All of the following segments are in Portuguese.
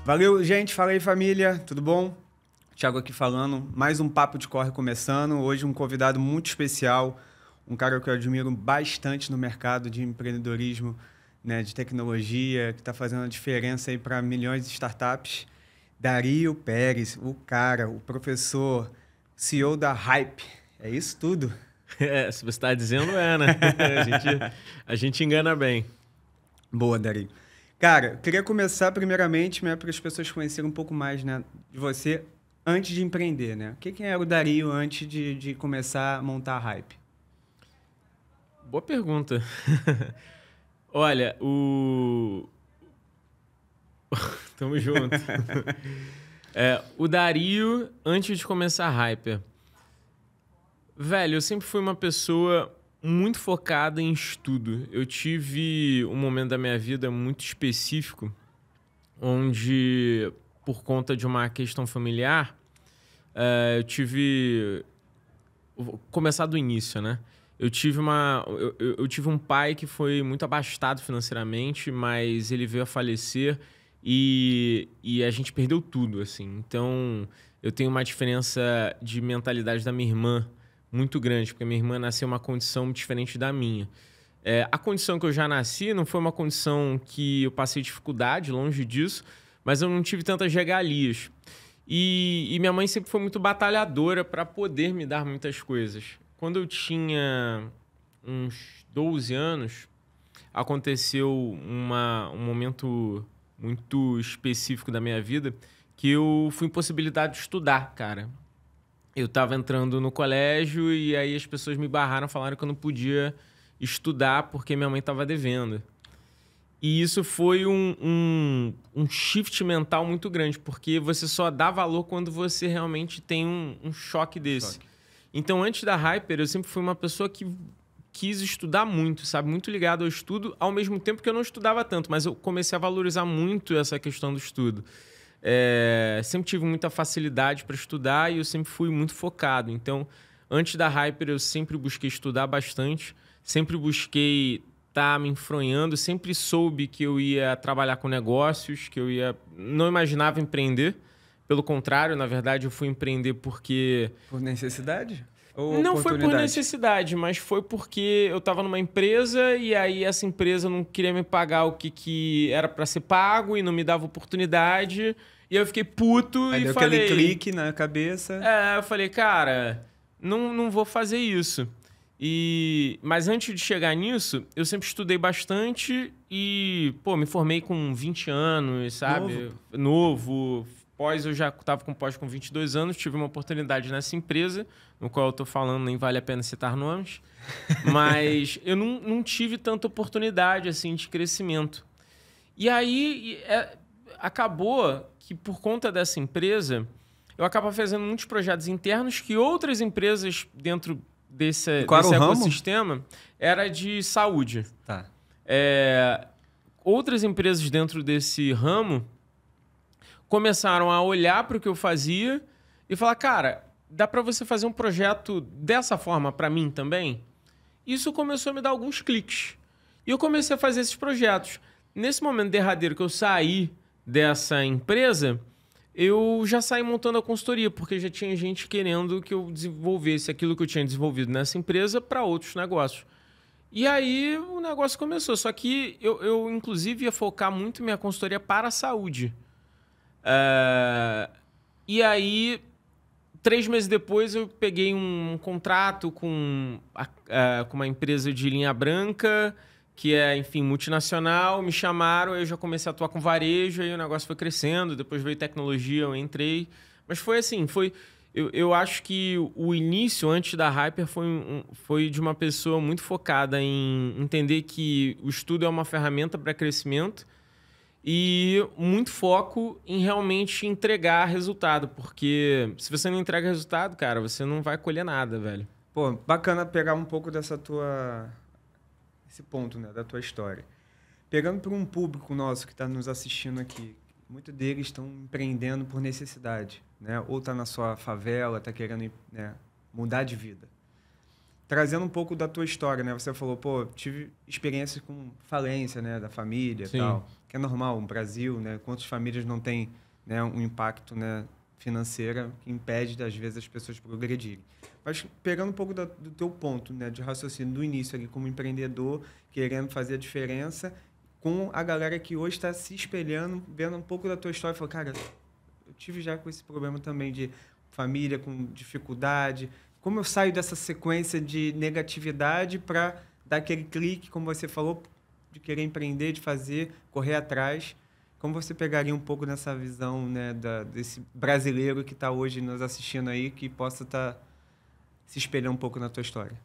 Valeu, gente. Fala aí, família. Tudo bom? Thiago aqui falando. Mais um Papo de Corre começando. Hoje um convidado muito especial. Um cara que eu admiro bastante no mercado de empreendedorismo, né, de tecnologia, que está fazendo a diferença aí para milhões de startups. Dario Pérez, o cara, o professor, CEO da Hype. É isso tudo? Se você está dizendo, né? A gente engana bem. Boa, Dario. Cara, eu queria começar primeiramente, né, para as pessoas conhecerem um pouco mais, né, de você antes de empreender, né? Quem era o Dario antes de começar a montar a Hype? Boa pergunta. Olha, Tamo junto. O Dario, antes de começar a Hyper. Velho, eu sempre fui uma pessoa muito focada em estudo. Eu tive um momento da minha vida muito específico, onde, por conta de uma questão familiar, eu tive... Vou começar do início, né? Eu tive um pai que foi muito abastado financeiramente, mas ele veio a falecer e a gente perdeu tudo, assim. Então, eu tenho uma diferença de mentalidade da minha irmã muito grande, porque minha irmã nasceu em uma condição diferente da minha. A condição que eu já nasci não foi uma condição que eu passei dificuldade, longe disso, mas eu não tive tantas regalias. E minha mãe sempre foi muito batalhadora para poder me dar muitas coisas. Quando eu tinha uns 12 anos, aconteceu um momento muito específico da minha vida que eu fui impossibilitado de estudar, cara. Eu estava entrando no colégio e aí as pessoas me barraram, falaram que eu não podia estudar porque minha mãe estava devendo. E isso foi um shift mental muito grande, porque você só dá valor quando você realmente tem um choque desse. Então, antes da Hyper, eu sempre fui uma pessoa que quis estudar muito, sabe? Muito ligado ao estudo, ao mesmo tempo que eu não estudava tanto, mas eu comecei a valorizar muito essa questão do estudo. Sempre tive muita facilidade para estudar e eu sempre fui muito focado. Então, antes da Hyper, eu sempre busquei estudar bastante, sempre busquei estar me enfronhando, sempre soube que eu ia trabalhar com negócios, que eu ia... Não imaginava empreender. Pelo contrário, na verdade, eu fui empreender porque... Por necessidade? Ou Não foi por oportunidade? necessidade, mas foi porque eu estava numa empresa e aí essa empresa não queria me pagar o que era para ser pago e não me dava oportunidade. E eu fiquei puto Aí e deu falei... aquele clique na cabeça. eu falei, cara, não vou fazer isso. Mas antes de chegar nisso, eu sempre estudei bastante e, me formei com 20 anos, sabe? Novo. Pós, eu já estava com pós com 22 anos, tive uma oportunidade nessa empresa, no qual eu estou falando, nem vale a pena citar nomes, mas eu não tive tanta oportunidade assim de crescimento. E aí acabou que, por conta dessa empresa, eu acabo fazendo muitos projetos internos que outras empresas dentro desse ecossistema era de saúde. Tá. Outras empresas dentro desse ramo começaram a olhar para o que eu fazia e falar, cara, dá para você fazer um projeto dessa forma para mim também? Isso começou a me dar alguns cliques. E eu comecei a fazer esses projetos. Nesse momento derradeiro que eu saí dessa empresa, eu já saí montando a consultoria, porque já tinha gente querendo que eu desenvolvesse aquilo que eu tinha desenvolvido nessa empresa para outros negócios. E aí o negócio começou. Só que eu inclusive, ia focar muito minha consultoria para a saúde. E aí, 3 meses depois, eu peguei um contrato com uma empresa de linha branca, que é, enfim, multinacional. Me chamaram, eu já comecei a atuar com varejo, aí o negócio foi crescendo, depois veio tecnologia, eu entrei. Mas foi assim, eu acho que o início, antes da Hyper, foi de uma pessoa muito focada em entender que o estudo é uma ferramenta para crescimento e muito foco em realmente entregar resultado, porque se você não entrega resultado, cara, você não vai colher nada, velho. Pô, bacana pegar um pouco esse ponto, né, da tua história. Pegando para um público nosso que está nos assistindo aqui, muitos deles estão empreendendo por necessidade, né? Ou está na sua favela, está querendo, né, mudar de vida. trazendo um pouco da tua história, né? Você falou, pô, tive experiências com falência, né? Da família e tal. Que é normal, no Brasil, né? Quantas famílias não têm, né, um impacto, né, financeiro que impede, às vezes, as pessoas progredirem. Mas pegando um pouco do teu ponto, né? De raciocínio do início ali, como empreendedor, querendo fazer a diferença, com a galera que hoje está se espelhando, vendo um pouco da tua história e falando, cara, eu tive já com esse problema também de família com dificuldade. Como eu saio dessa sequência de negatividade para dar aquele clique, como você falou, de querer empreender, de fazer, correr atrás? Como você pegaria um pouco nessa visão, né, desse brasileiro que está hoje nos assistindo aí, que possa estar se espelhando um pouco na tua história?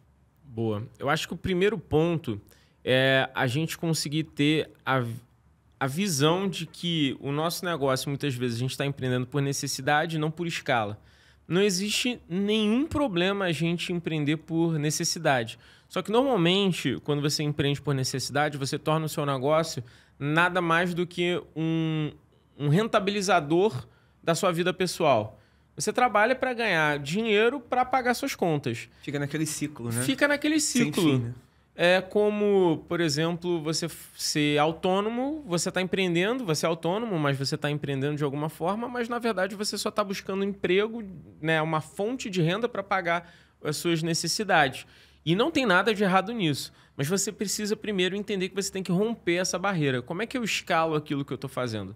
Boa. Eu acho que o primeiro ponto é a gente conseguir ter a visão de que o nosso negócio, muitas vezes, a gente está empreendendo por necessidade e não por escala. Não existe nenhum problema a gente empreender por necessidade. Só que, normalmente, quando você empreende por necessidade, você torna o seu negócio nada mais do que um rentabilizador da sua vida pessoal. Você trabalha para ganhar dinheiro para pagar suas contas. Fica naquele ciclo, né? Fica naquele ciclo. Sem fim, né? É como, por exemplo, você ser autônomo, você está empreendendo, você é autônomo, mas você está empreendendo de alguma forma, mas na verdade você só está buscando emprego, né, uma fonte de renda para pagar as suas necessidades. E não tem nada de errado nisso, mas você precisa primeiro entender que você tem que romper essa barreira. Como é que eu escalo aquilo que eu estou fazendo?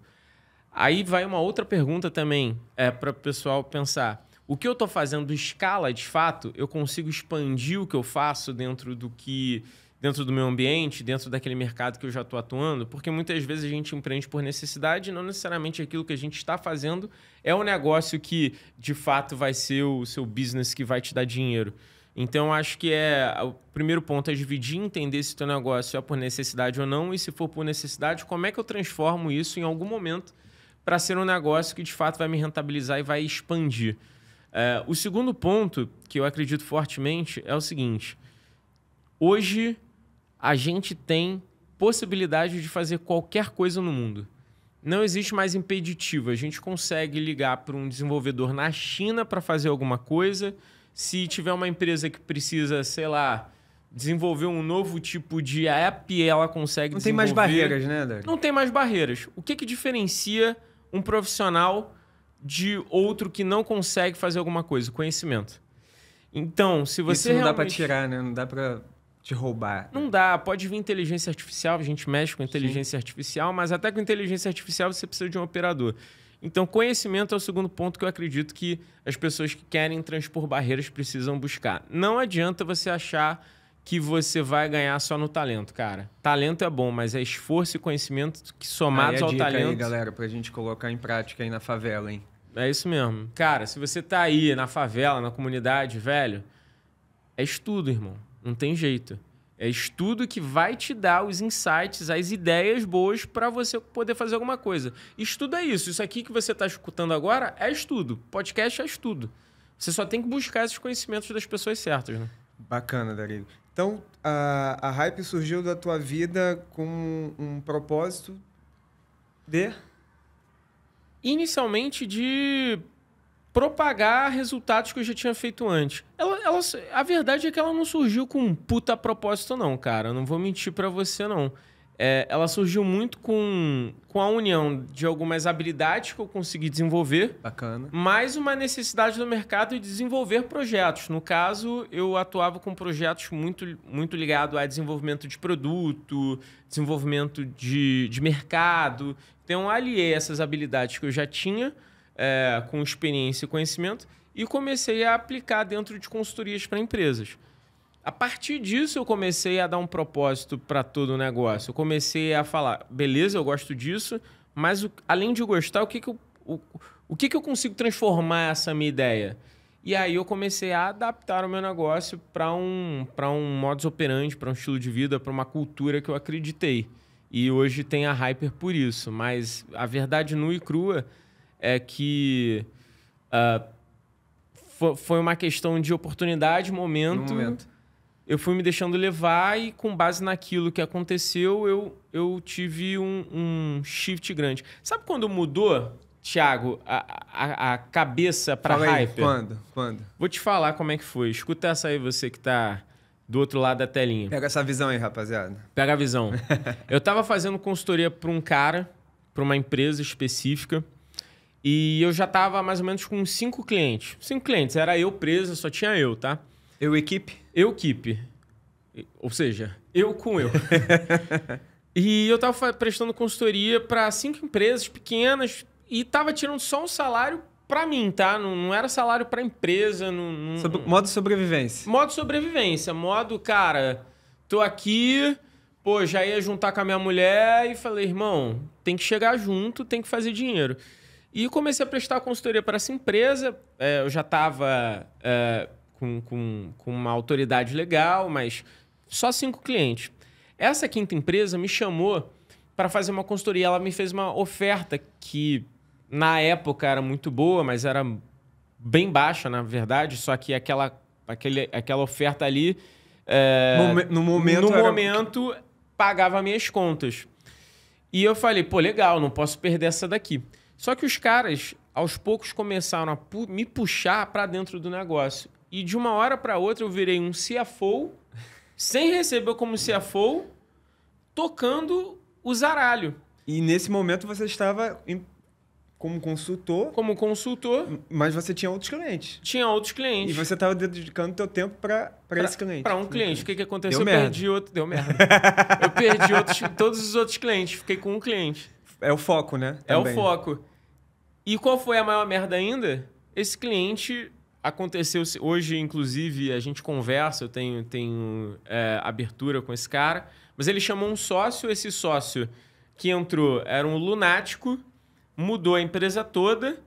Aí vai uma outra pergunta também, para o pessoal pensar. O que eu estou fazendo escala, de fato? Eu consigo expandir o que eu faço dentro do meu ambiente, dentro daquele mercado que eu já estou atuando? Porque muitas vezes a gente empreende por necessidade e não necessariamente aquilo que a gente está fazendo é um negócio que, de fato, vai ser o seu business que vai te dar dinheiro. Então, acho que o primeiro ponto é dividir, entender se o teu negócio é por necessidade ou não, e se for por necessidade, como é que eu transformo isso em algum momento para ser um negócio que, de fato, vai me rentabilizar e vai expandir. O segundo ponto, que eu acredito fortemente, é o seguinte. Hoje, a gente tem possibilidade de fazer qualquer coisa no mundo. Não existe mais impeditivo. A gente consegue ligar para um desenvolvedor na China para fazer alguma coisa. Se tiver uma empresa que precisa, sei lá, desenvolver um novo tipo de app, ela consegue desenvolver. Não tem mais barreiras, né, Dário? Não tem mais barreiras. O que diferencia um profissional de outro que não consegue fazer alguma coisa? Conhecimento. Então, se você isso não dá para tirar, né? Não dá para te roubar. Não dá. Pode vir inteligência artificial, a gente mexe com inteligência artificial, mas até com inteligência artificial você precisa de um operador. Então, conhecimento é o segundo ponto que eu acredito que as pessoas que querem transpor barreiras precisam buscar. Não adianta você achar que você vai ganhar só no talento, cara. Talento é bom, mas é esforço e conhecimento que somados ao talento... Aí, galera, pra gente colocar em prática aí na favela, hein? É isso mesmo. Cara, se você tá aí na favela, na comunidade, velho, é estudo, irmão. Não tem jeito. É estudo que vai te dar os insights, as ideias boas para você poder fazer alguma coisa. Estudo é isso. Isso aqui que você está escutando agora é estudo. Podcast é estudo. Você só tem que buscar esses conhecimentos das pessoas certas, né? Bacana, Dario. Então, a Hype surgiu da tua vida com um propósito de... Inicialmente de propagar resultados que eu já tinha feito antes. A verdade é que ela não surgiu com um puta propósito, não, cara. Eu não vou mentir pra você, não. Ela surgiu muito com a união de algumas habilidades que eu consegui desenvolver. Bacana. Mais uma necessidade do mercado de desenvolver projetos. No caso, eu atuava com projetos muito ligados a desenvolvimento de produto, desenvolvimento de mercado. Então, eu aliei essas habilidades que eu já tinha, com experiência e conhecimento, e comecei a aplicar dentro de consultorias para empresas. A partir disso, eu comecei a dar um propósito para todo o negócio. Eu comecei a falar, beleza, eu gosto disso, mas além de gostar, o que eu consigo transformar essa minha ideia? E aí eu comecei a adaptar o meu negócio para um modus operandi, para um estilo de vida, para uma cultura que eu acreditei. E hoje tem a Hyper por isso. Mas a verdade nua e crua é que foi uma questão de oportunidade, momento. Eu fui me deixando levar e, com base naquilo que aconteceu, eu tive um shift grande. Sabe quando mudou, Thiago, a cabeça para Hyper? Quando? Vou te falar como é que foi. Escuta essa aí, você que tá do outro lado da telinha. Pega essa visão aí, rapaziada. Pega a visão. Eu tava fazendo consultoria para um cara, para uma empresa específica, e eu já tava mais ou menos com 5 clientes. 5 clientes, era eu preso, só tinha eu, tá? Eu equipe? Eu equipe. Ou seja, eu com eu. E eu tava prestando consultoria para 5 empresas pequenas e tava tirando só um salário para mim, tá? Não era salário para empresa. Modo sobrevivência. Modo sobrevivência. Modo, cara, tô aqui, pô, já ia juntar com a minha mulher e falei, irmão, tem que chegar junto, tem que fazer dinheiro. E comecei a prestar consultoria para essa empresa. Eu já tava com uma autoridade legal, mas só 5 clientes. Essa quinta empresa me chamou para fazer uma consultoria. Ela me fez uma oferta que, na época, era muito boa, mas era bem baixa, na verdade. Só que aquela oferta ali, no momento, pagava minhas contas. E eu falei, pô, legal, não posso perder essa daqui. Só que os caras, aos poucos, começaram a me puxar para dentro do negócio. E de uma hora para outra, eu virei um CFO, sem receber como CFO, tocando o zaralho. E nesse momento você estava como consultor. Como consultor. Mas você tinha outros clientes. Tinha outros clientes. E você estava dedicando teu tempo para esse cliente. Para um cliente. O que aconteceu? Deu merda. Deu merda. Eu perdi todos os outros clientes. Fiquei com um cliente. É o foco, né? É o foco. E qual foi a maior merda ainda? Esse cliente aconteceu... Hoje, inclusive, a gente conversa. Eu tenho abertura com esse cara. Mas ele chamou um sócio. Esse sócio que entrou era um lunático. Mudou a empresa toda.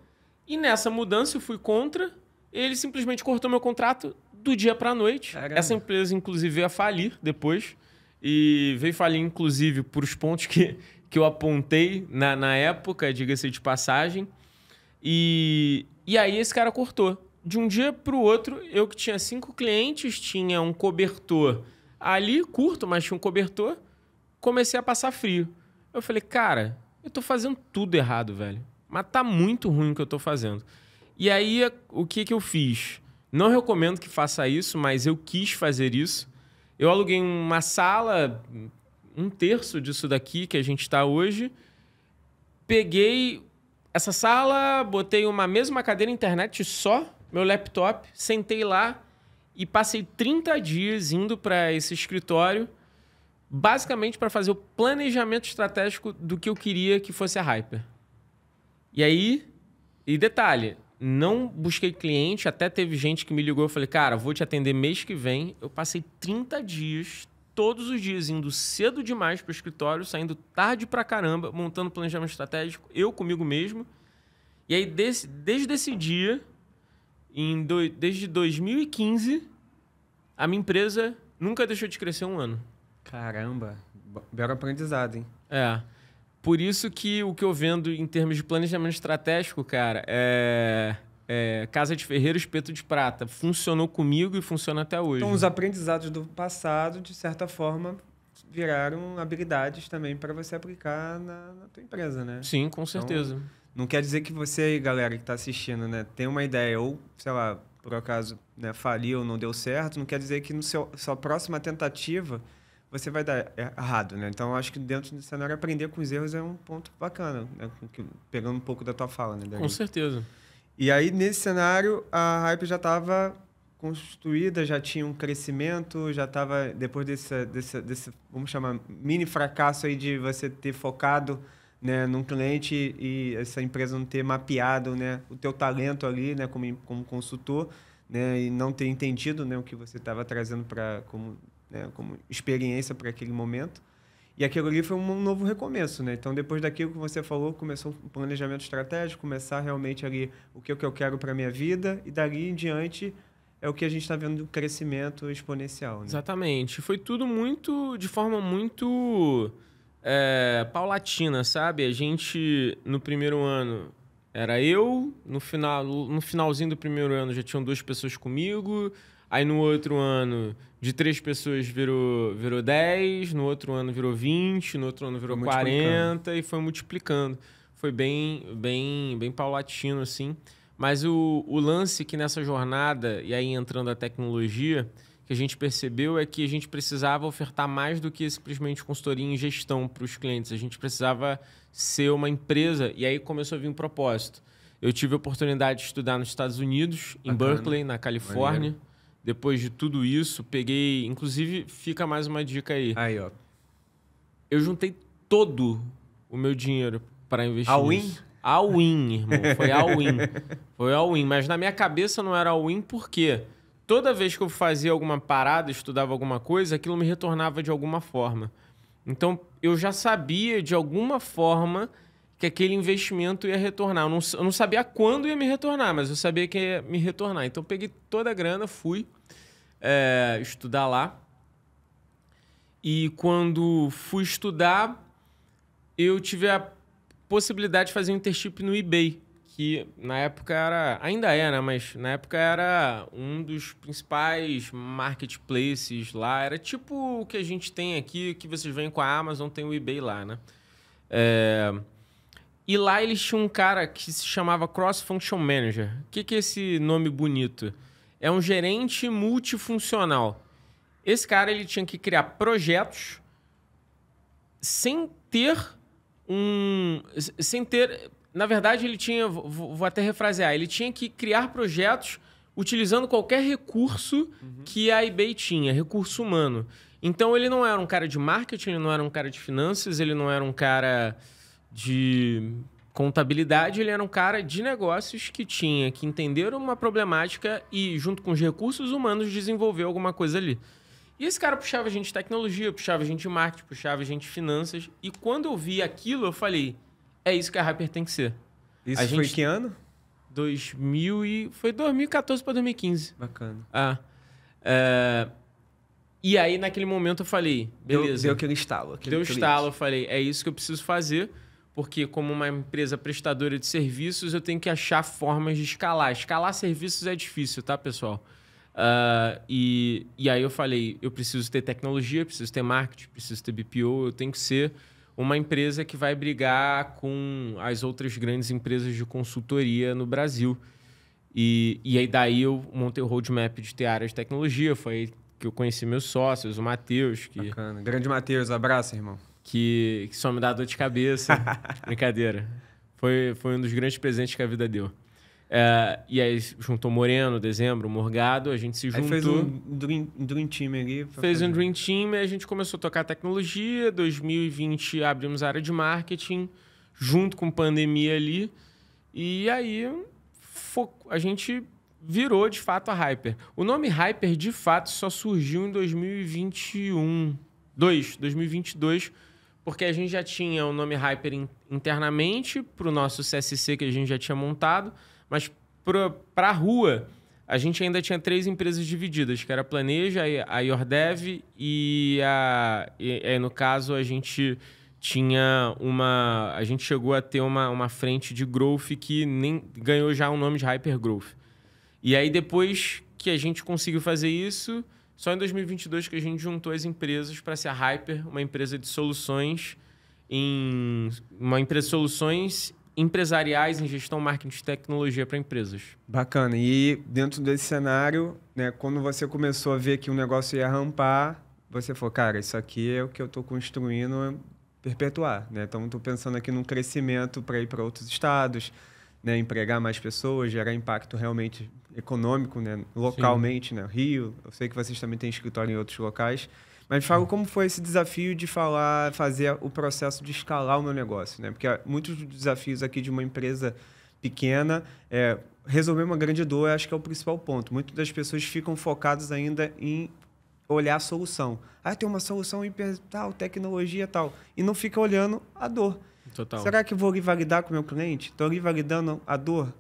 E nessa mudança eu fui contra. Ele simplesmente cortou meu contrato do dia para a noite. Caramba. Essa empresa, inclusive, veio a falir depois. E veio falir, inclusive, por os pontos que eu apontei na época, diga-se de passagem. E aí esse cara cortou. De um dia para o outro, eu que tinha 5 clientes, tinha um cobertor ali, curto, mas tinha um cobertor, comecei a passar frio. Eu falei, cara, eu tô fazendo tudo errado, velho. Mas tá muito ruim o que eu tô fazendo. E aí, o que eu fiz? Não recomendo que faça isso, mas eu quis fazer isso. Eu aluguei uma sala, 1/3 disso daqui que a gente está hoje. Peguei essa sala, botei uma mesma cadeira internet só, meu laptop, sentei lá e passei 30 dias indo para esse escritório, basicamente para fazer o planejamento estratégico do que eu queria que fosse a Hyper. E aí, e detalhe, não busquei cliente, até teve gente que me ligou, eu falei, cara, vou te atender mês que vem. Eu passei 30 dias, todos os dias, indo cedo demais para o escritório, saindo tarde pra caramba, montando planejamento estratégico, eu comigo mesmo. E aí, desde esse dia, desde 2015, a minha empresa nunca deixou de crescer 1 ano. Caramba, belo aprendizado, hein? Por isso que o que eu vendo em termos de planejamento estratégico, cara, Casa de Ferreiro, Espeto de Prata. Funcionou comigo e funciona até hoje. Então, os aprendizados do passado, de certa forma, viraram habilidades também para você aplicar na tua empresa, né? Sim, com certeza. Então, não quer dizer que você aí, galera, que está assistindo, né, tem uma ideia ou, sei lá, por acaso, né, faliu ou não deu certo, não quer dizer que sua próxima tentativa você vai dar errado, né? Então, acho que dentro do cenário, aprender com os erros é um ponto bacana, né? Pegando um pouco da tua fala, né, Dario? Com certeza. E aí, nesse cenário, a Hyper já estava construída, já tinha um crescimento, já estava, depois desse, vamos chamar, mini fracasso aí de você ter focado, né, num cliente e essa empresa não ter mapeado, né, o teu talento ali, né, como consultor, né, e não ter entendido, né, o que você estava trazendo como experiência para aquele momento. E aquilo ali foi um novo recomeço, né? Então, depois daquilo que você falou, começou um planejamento estratégico, começar realmente ali o que eu quero para a minha vida, e dali em diante é o que a gente está vendo do crescimento exponencial, né? Exatamente. Foi tudo de forma muito paulatina, sabe? A gente, no primeiro ano, era eu, no finalzinho do primeiro ano já tinham 2 pessoas comigo, aí no outro ano, de 3 pessoas virou 10, no outro ano virou 20, no outro ano virou 40 e foi multiplicando. Foi bem paulatino, assim. Mas o lance que nessa jornada, e aí entrando a tecnologia, que a gente percebeu é que a gente precisava ofertar mais do que simplesmente consultoria em gestão para os clientes. A gente precisava ser uma empresa, e aí começou a vir um propósito. Eu tive a oportunidade de estudar nos Estados Unidos, em Berkeley, na Califórnia. Maneiro. Depois de tudo isso, peguei... Inclusive, fica mais uma dica aí. Aí, ó. Eu juntei todo o meu dinheiro para investir All-in? nisso. All-in, irmão. Foi all-in. Foi all-in. Mas na minha cabeça não era all-in porque toda vez que eu fazia alguma parada, estudava alguma coisa, aquilo me retornava de alguma forma. Então, eu já sabia de alguma forma que aquele investimento ia retornar. Eu não sabia quando ia me retornar, mas eu sabia que ia me retornar. Então, eu peguei toda a grana, fui estudar lá. E quando fui estudar, eu tive a possibilidade de fazer um internship no eBay, que na época era... Ainda é, né? Mas na época era um dos principais marketplaces lá. Era tipo o que a gente tem aqui, que vocês veem com a Amazon, tem o eBay lá, né? E lá eles tinham um cara que se chamava Cross Function Manager. O que é esse nome bonito? É um gerente multifuncional. Esse cara ele tinha que criar projetos sem ter na verdade, ele tinha... Vou até refrasear. Ele tinha que criar projetos utilizando qualquer recurso que a eBay tinha, recurso humano. Então, ele não era um cara de marketing, ele não era um cara de finanças, ele não era um cara de contabilidade, ele era um cara de negócios que tinha que entender uma problemática e, junto com os recursos humanos, desenvolver alguma coisa ali. E esse cara puxava a gente de tecnologia, puxava a gente de marketing, puxava a gente de finanças. E quando eu vi aquilo, eu falei, é isso que a Hyper tem que ser. Isso foi que ano? Foi 2014 para 2015. Bacana. E aí, naquele momento, eu falei, beleza. Deu aquele estalo. Deu estalo, eu falei, é isso que eu preciso fazer, porque como uma empresa prestadora de serviços, eu tenho que achar formas de escalar. Escalar serviços é difícil, tá, pessoal? E aí eu falei, eu preciso ter tecnologia, preciso ter marketing, preciso ter BPO, eu tenho que ser uma empresa que vai brigar com as outras grandes empresas de consultoria no Brasil. E aí daí eu montei o roadmap de ter área de tecnologia, foi aí que eu conheci meus sócios, o Matheus. Bacana. Grande Matheus, abraço, irmão. Que só me dá dor de cabeça. Brincadeira. Foi um dos grandes presentes que a vida deu. E aí juntou Moreno, Dezembro, Morgado, a gente se juntou. Aí fez um Dream Team ali. Fez um Dream Team e a gente começou a tocar tecnologia. 2020 abrimos a área de marketing, junto com pandemia ali. E aí a gente virou, de fato, a Hyper. O nome Hyper, de fato, só surgiu em 2022, porque a gente já tinha o nome Hyper internamente para o nosso CSC que a gente já tinha montado, mas para a rua, a gente ainda tinha 3 empresas divididas, que era a Planeja, a YourDev e no caso, a gente chegou a ter uma frente de growth que nem ganhou já o nome de Hyper Growth. E aí, depois que a gente conseguiu fazer isso, só em 2022 que a gente juntou as empresas para ser a Hyper, uma empresa de soluções empresariais em gestão, marketing e tecnologia para empresas. Bacana. E dentro desse cenário, né, quando você começou a ver que o negócio ia rampar, você falou, cara, isso aqui é o que eu estou construindo perpetuar, né? Então, estou pensando aqui num crescimento para ir para outros estados, né, empregar mais pessoas, gerar impacto realmente econômico, né, localmente, né, Rio. Eu sei que vocês também têm escritório em outros locais. Mas fala como foi esse desafio de fazer o processo de escalar o meu negócio, né? Porque muitos dos desafios aqui de uma empresa pequena resolver uma grande dor, acho que é o principal ponto. Muitas das pessoas ficam focadas ainda em olhar a solução. Tem uma solução tal, tecnologia e tal. E não fica olhando a dor. Total. Será que eu vou ali validar com o meu cliente? Estou ali validando a dor?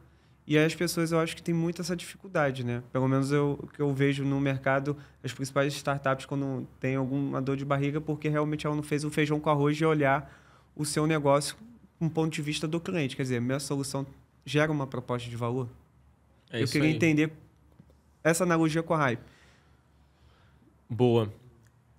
E aí as pessoas, eu acho que tem muito essa dificuldade, né? Pelo menos o que eu vejo no mercado, as principais startups, quando tem alguma dor de barriga, porque realmente ela não fez o feijão com arroz de olhar o seu negócio com o ponto de vista do cliente. Quer dizer, minha solução gera uma proposta de valor? Eu queria entender essa analogia com a Hype. Boa.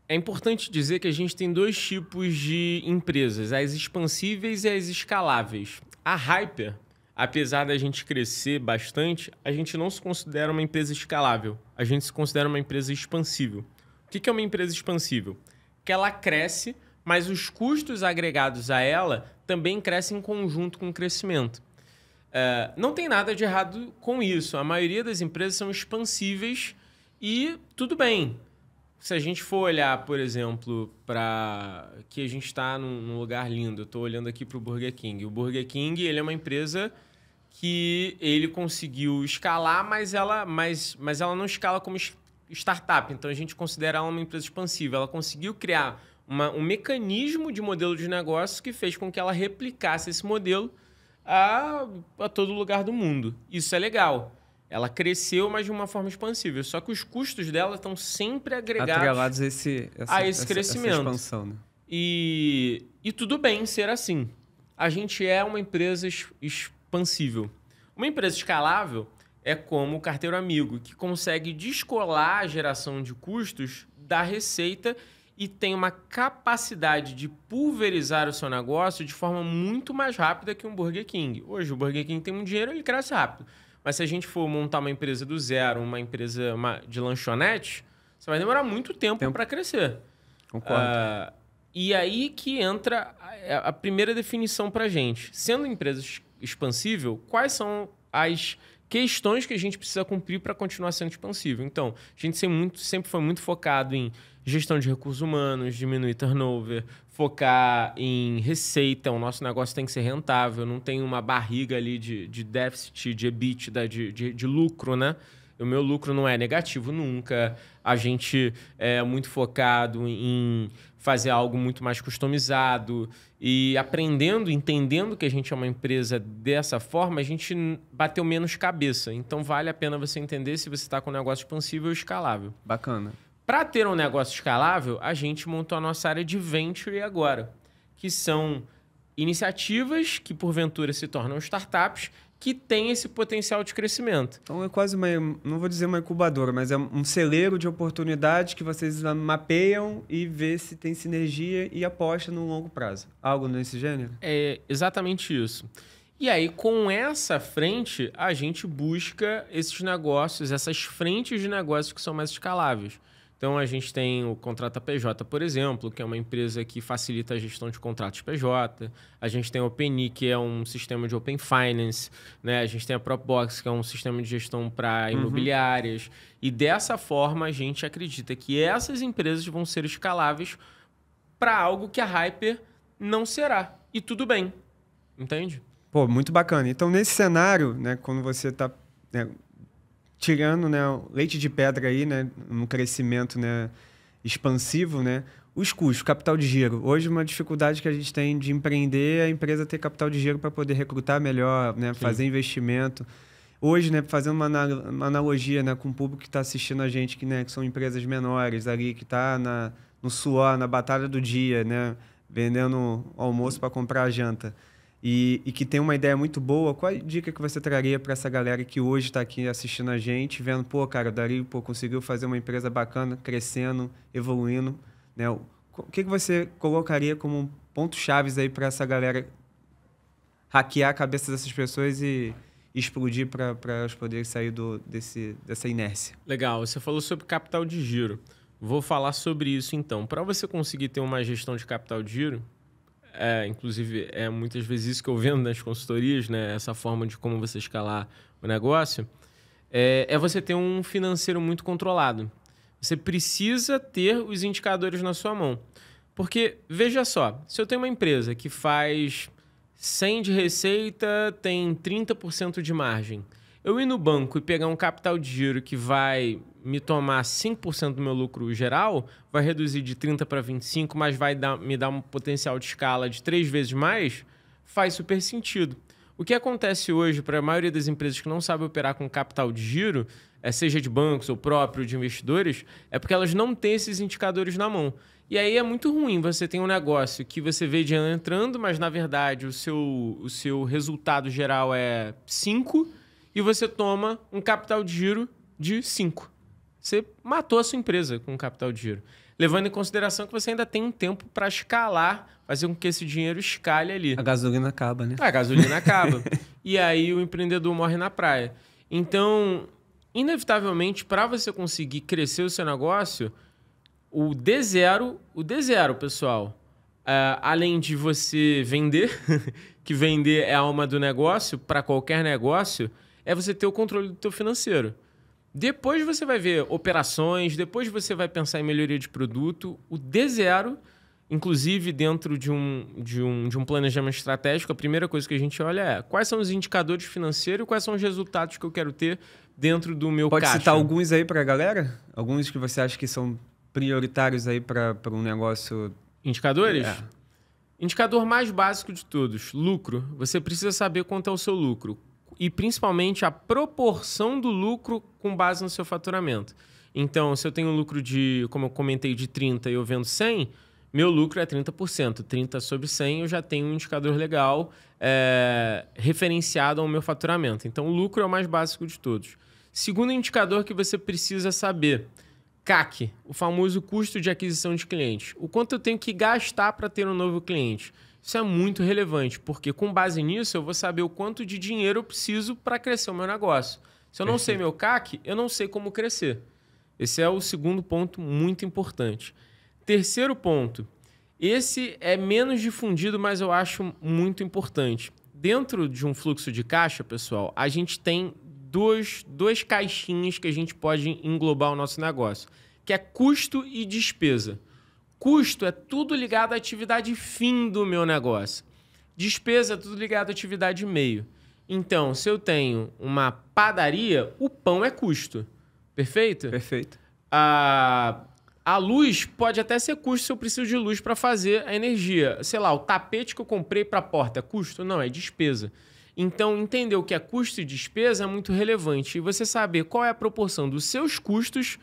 É importante dizer que a gente tem 2 tipos de empresas, as expansíveis e as escaláveis. A Hyper, apesar da gente crescer bastante, a gente não se considera uma empresa escalável. A gente se considera uma empresa expansível. O que é uma empresa expansível? Que ela cresce, mas os custos agregados a ela também crescem em conjunto com o crescimento. Não tem nada de errado com isso. A maioria das empresas são expansíveis e tudo bem. Se a gente for olhar, por exemplo, para que a gente está num lugar lindo, eu estou olhando aqui para o Burger King. O Burger King ele é uma empresa que ele conseguiu escalar, mas ela não escala como startup. Então, a gente considera ela uma empresa expansiva. Ela conseguiu criar um mecanismo de modelo de negócio que fez com que ela replicasse esse modelo a todo lugar do mundo. Isso é legal. Ela cresceu, mas de uma forma expansiva. Só que os custos dela estão sempre agregados a esse crescimento. Essa expansão, né? E tudo bem ser assim. A gente é uma empresa expansível. Uma empresa escalável é como o carteiro amigo, que consegue descolar a geração de custos da receita e tem uma capacidade de pulverizar o seu negócio de forma muito mais rápida que um Burger King. Hoje, o Burger King tem muito dinheiro, ele cresce rápido. Mas se a gente for montar uma empresa do zero, uma empresa de lanchonete, você vai demorar muito tempo para crescer. Concordo. E aí que entra a primeira definição para a gente. Sendo empresa expansível, quais são as questões que a gente precisa cumprir para continuar sendo expansível? Então, a gente sempre foi muito focado em gestão de recursos humanos, diminuir turnover, focar em receita. O nosso negócio tem que ser rentável, não tem uma barriga ali de déficit, de EBITDA, de lucro, né? O meu lucro não é negativo nunca. A gente é muito focado em fazer algo muito mais customizado e entendendo que a gente é uma empresa dessa forma, a gente bateu menos cabeça. Então, vale a pena você entender se você está com um negócio expansível ou escalável. Bacana. Para ter um negócio escalável, a gente montou a nossa área de Venture agora, que são iniciativas que, porventura, se tornam startups que têm esse potencial de crescimento. Então, é quase não vou dizer uma incubadora, mas é um celeiro de oportunidades que vocês mapeiam e vê se tem sinergia e aposta no longo prazo. Algo nesse gênero? É exatamente isso. E aí, com essa frente, a gente busca esses negócios, essas frentes de negócios que são mais escaláveis. Então, a gente tem o Contrata PJ, por exemplo, que é uma empresa que facilita a gestão de contratos PJ. A gente tem a OpenI, que é um sistema de Open Finance. Né? A gente tem a Propbox, que é um sistema de gestão para imobiliárias. E dessa forma, a gente acredita que essas empresas vão ser escaláveis para algo que a Hyper não será. E tudo bem. Entende? Pô, muito bacana. Então, nesse cenário, né, quando você está tirando, né, leite de pedra aí, né, no crescimento, né, expansivo, né, os custos, capital de giro. Hoje, uma dificuldade que a gente tem de empreender é a empresa ter capital de giro para poder recrutar melhor, né, fazer investimento. Hoje, né, fazendo uma analogia, né, com o público que está assistindo a gente, que são empresas menores ali, que está no suor, na batalha do dia, né, vendendo almoço para comprar a janta. E que tem uma ideia muito boa, qual a dica que você traria para essa galera que hoje está aqui assistindo a gente, vendo, pô, cara, o Dario conseguiu fazer uma empresa bacana, crescendo, evoluindo, né? O que você colocaria como pontos-chave aí para essa galera hackear a cabeça dessas pessoas e explodir para elas poderem sair dessa inércia? Legal, você falou sobre capital de giro. Vou falar sobre isso então. Para você conseguir ter uma gestão de capital de giro, inclusive, é muitas vezes isso que eu vendo nas consultorias, né? Essa forma de como você escalar o negócio, é você ter um financeiro muito controlado. Você precisa ter os indicadores na sua mão. Porque, veja só, se eu tenho uma empresa que faz 100 de receita, tem 30% de margem, eu ir no banco e pegar um capital de giro que vai me tomar 5% do meu lucro geral, vai reduzir de 30 para 25, mas vai me dar um potencial de escala de 3 vezes mais, faz super sentido. O que acontece hoje para a maioria das empresas que não sabem operar com capital de giro, seja de bancos ou próprio de investidores, é porque elas não têm esses indicadores na mão. E aí é muito ruim. Você tem um negócio que você vê dinheiro entrando, mas na verdade o seu resultado geral é 5 e você toma um capital de giro de 5. Você matou a sua empresa com capital de giro. levando em consideração que você ainda tem um tempo para escalar, fazer com que esse dinheiro escale ali. A gasolina acaba, né? A gasolina acaba. E aí o empreendedor morre na praia. Então, inevitavelmente, para você conseguir crescer o seu negócio, o D0, pessoal, além de você vender, que vender é a alma do negócio, para qualquer negócio, é você ter o controle do teu financeiro. Depois você vai ver operações, depois você vai pensar em melhoria de produto. O D0, inclusive dentro de um planejamento estratégico, a primeira coisa que a gente olha é quais são os indicadores financeiros e quais são os resultados que eu quero ter dentro do meu caixa. Pode citar alguns aí para a galera? Alguns que você acha que são prioritários aí para um negócio... Indicadores? Indicador mais básico de todos, lucro. Você precisa saber quanto é o seu lucro. E principalmente a proporção do lucro com base no seu faturamento. Então, se eu tenho um lucro de, como eu comentei, de 30 e eu vendo 100, meu lucro é 30%. 30 sobre 100 eu já tenho um indicador legal referenciado ao meu faturamento. Então, o lucro é o mais básico de todos. Segundo indicador que você precisa saber, CAC, o famoso custo de aquisição de clientes. O quanto eu tenho que gastar para ter um novo cliente. Isso é muito relevante, porque com base nisso eu vou saber o quanto de dinheiro eu preciso para crescer o meu negócio. Se eu não sei meu CAC, eu não sei como crescer. Esse é o segundo ponto muito importante. Terceiro ponto, esse é menos difundido, mas eu acho muito importante. Dentro de um fluxo de caixa, pessoal, a gente tem duas caixinhas que a gente pode englobar o nosso negócio, que é custo e despesa. Custo é tudo ligado à atividade fim do meu negócio. Despesa é tudo ligado à atividade meio. Então, se eu tenho uma padaria, o pão é custo. Perfeito? Perfeito. A luz pode até ser custo se eu preciso de luz para fazer a energia. Sei lá, o tapete que eu comprei para a porta é custo? Não, é despesa. Então, entender o que é custo e despesa é muito relevante. E você saber qual é a proporção dos seus custos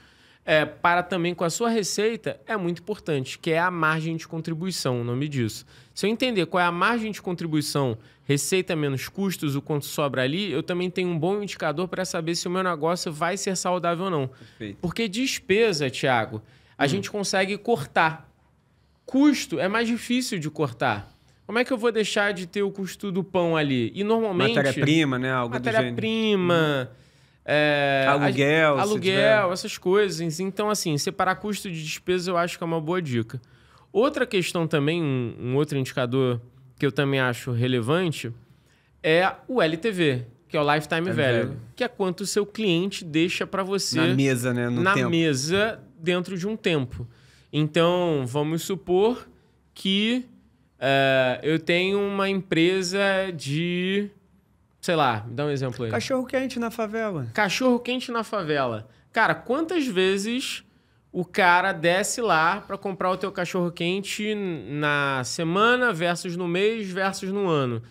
para também com a sua receita é muito importante, que é a margem de contribuição, o nome disso. Se eu entender qual é a margem de contribuição, receita menos custos, o quanto sobra ali, eu também tenho um bom indicador para saber se o meu negócio vai ser saudável ou não. Perfeito. Porque despesa, Thiago, a gente consegue cortar. Custo é mais difícil de cortar. Como é que eu vou deixar de ter o custo do pão ali? E normalmente... Matéria-prima, né? Algo do gênero. Matéria-prima... aluguel, essas coisas. Então, assim, separar custo de despesa eu acho que é uma boa dica. Outra questão também, um outro indicador que eu também acho relevante é o LTV, que é o Lifetime Value, que é quanto o seu cliente deixa para você... Na mesa, né? Na mesa, dentro de um tempo. Então, vamos supor que eu tenho uma empresa de... Sei lá, me dá um exemplo aí. Cachorro-quente na favela. Cachorro-quente na favela. Cara, quantas vezes o cara desce lá para comprar o teu cachorro-quente na semana versus no mês versus no ano?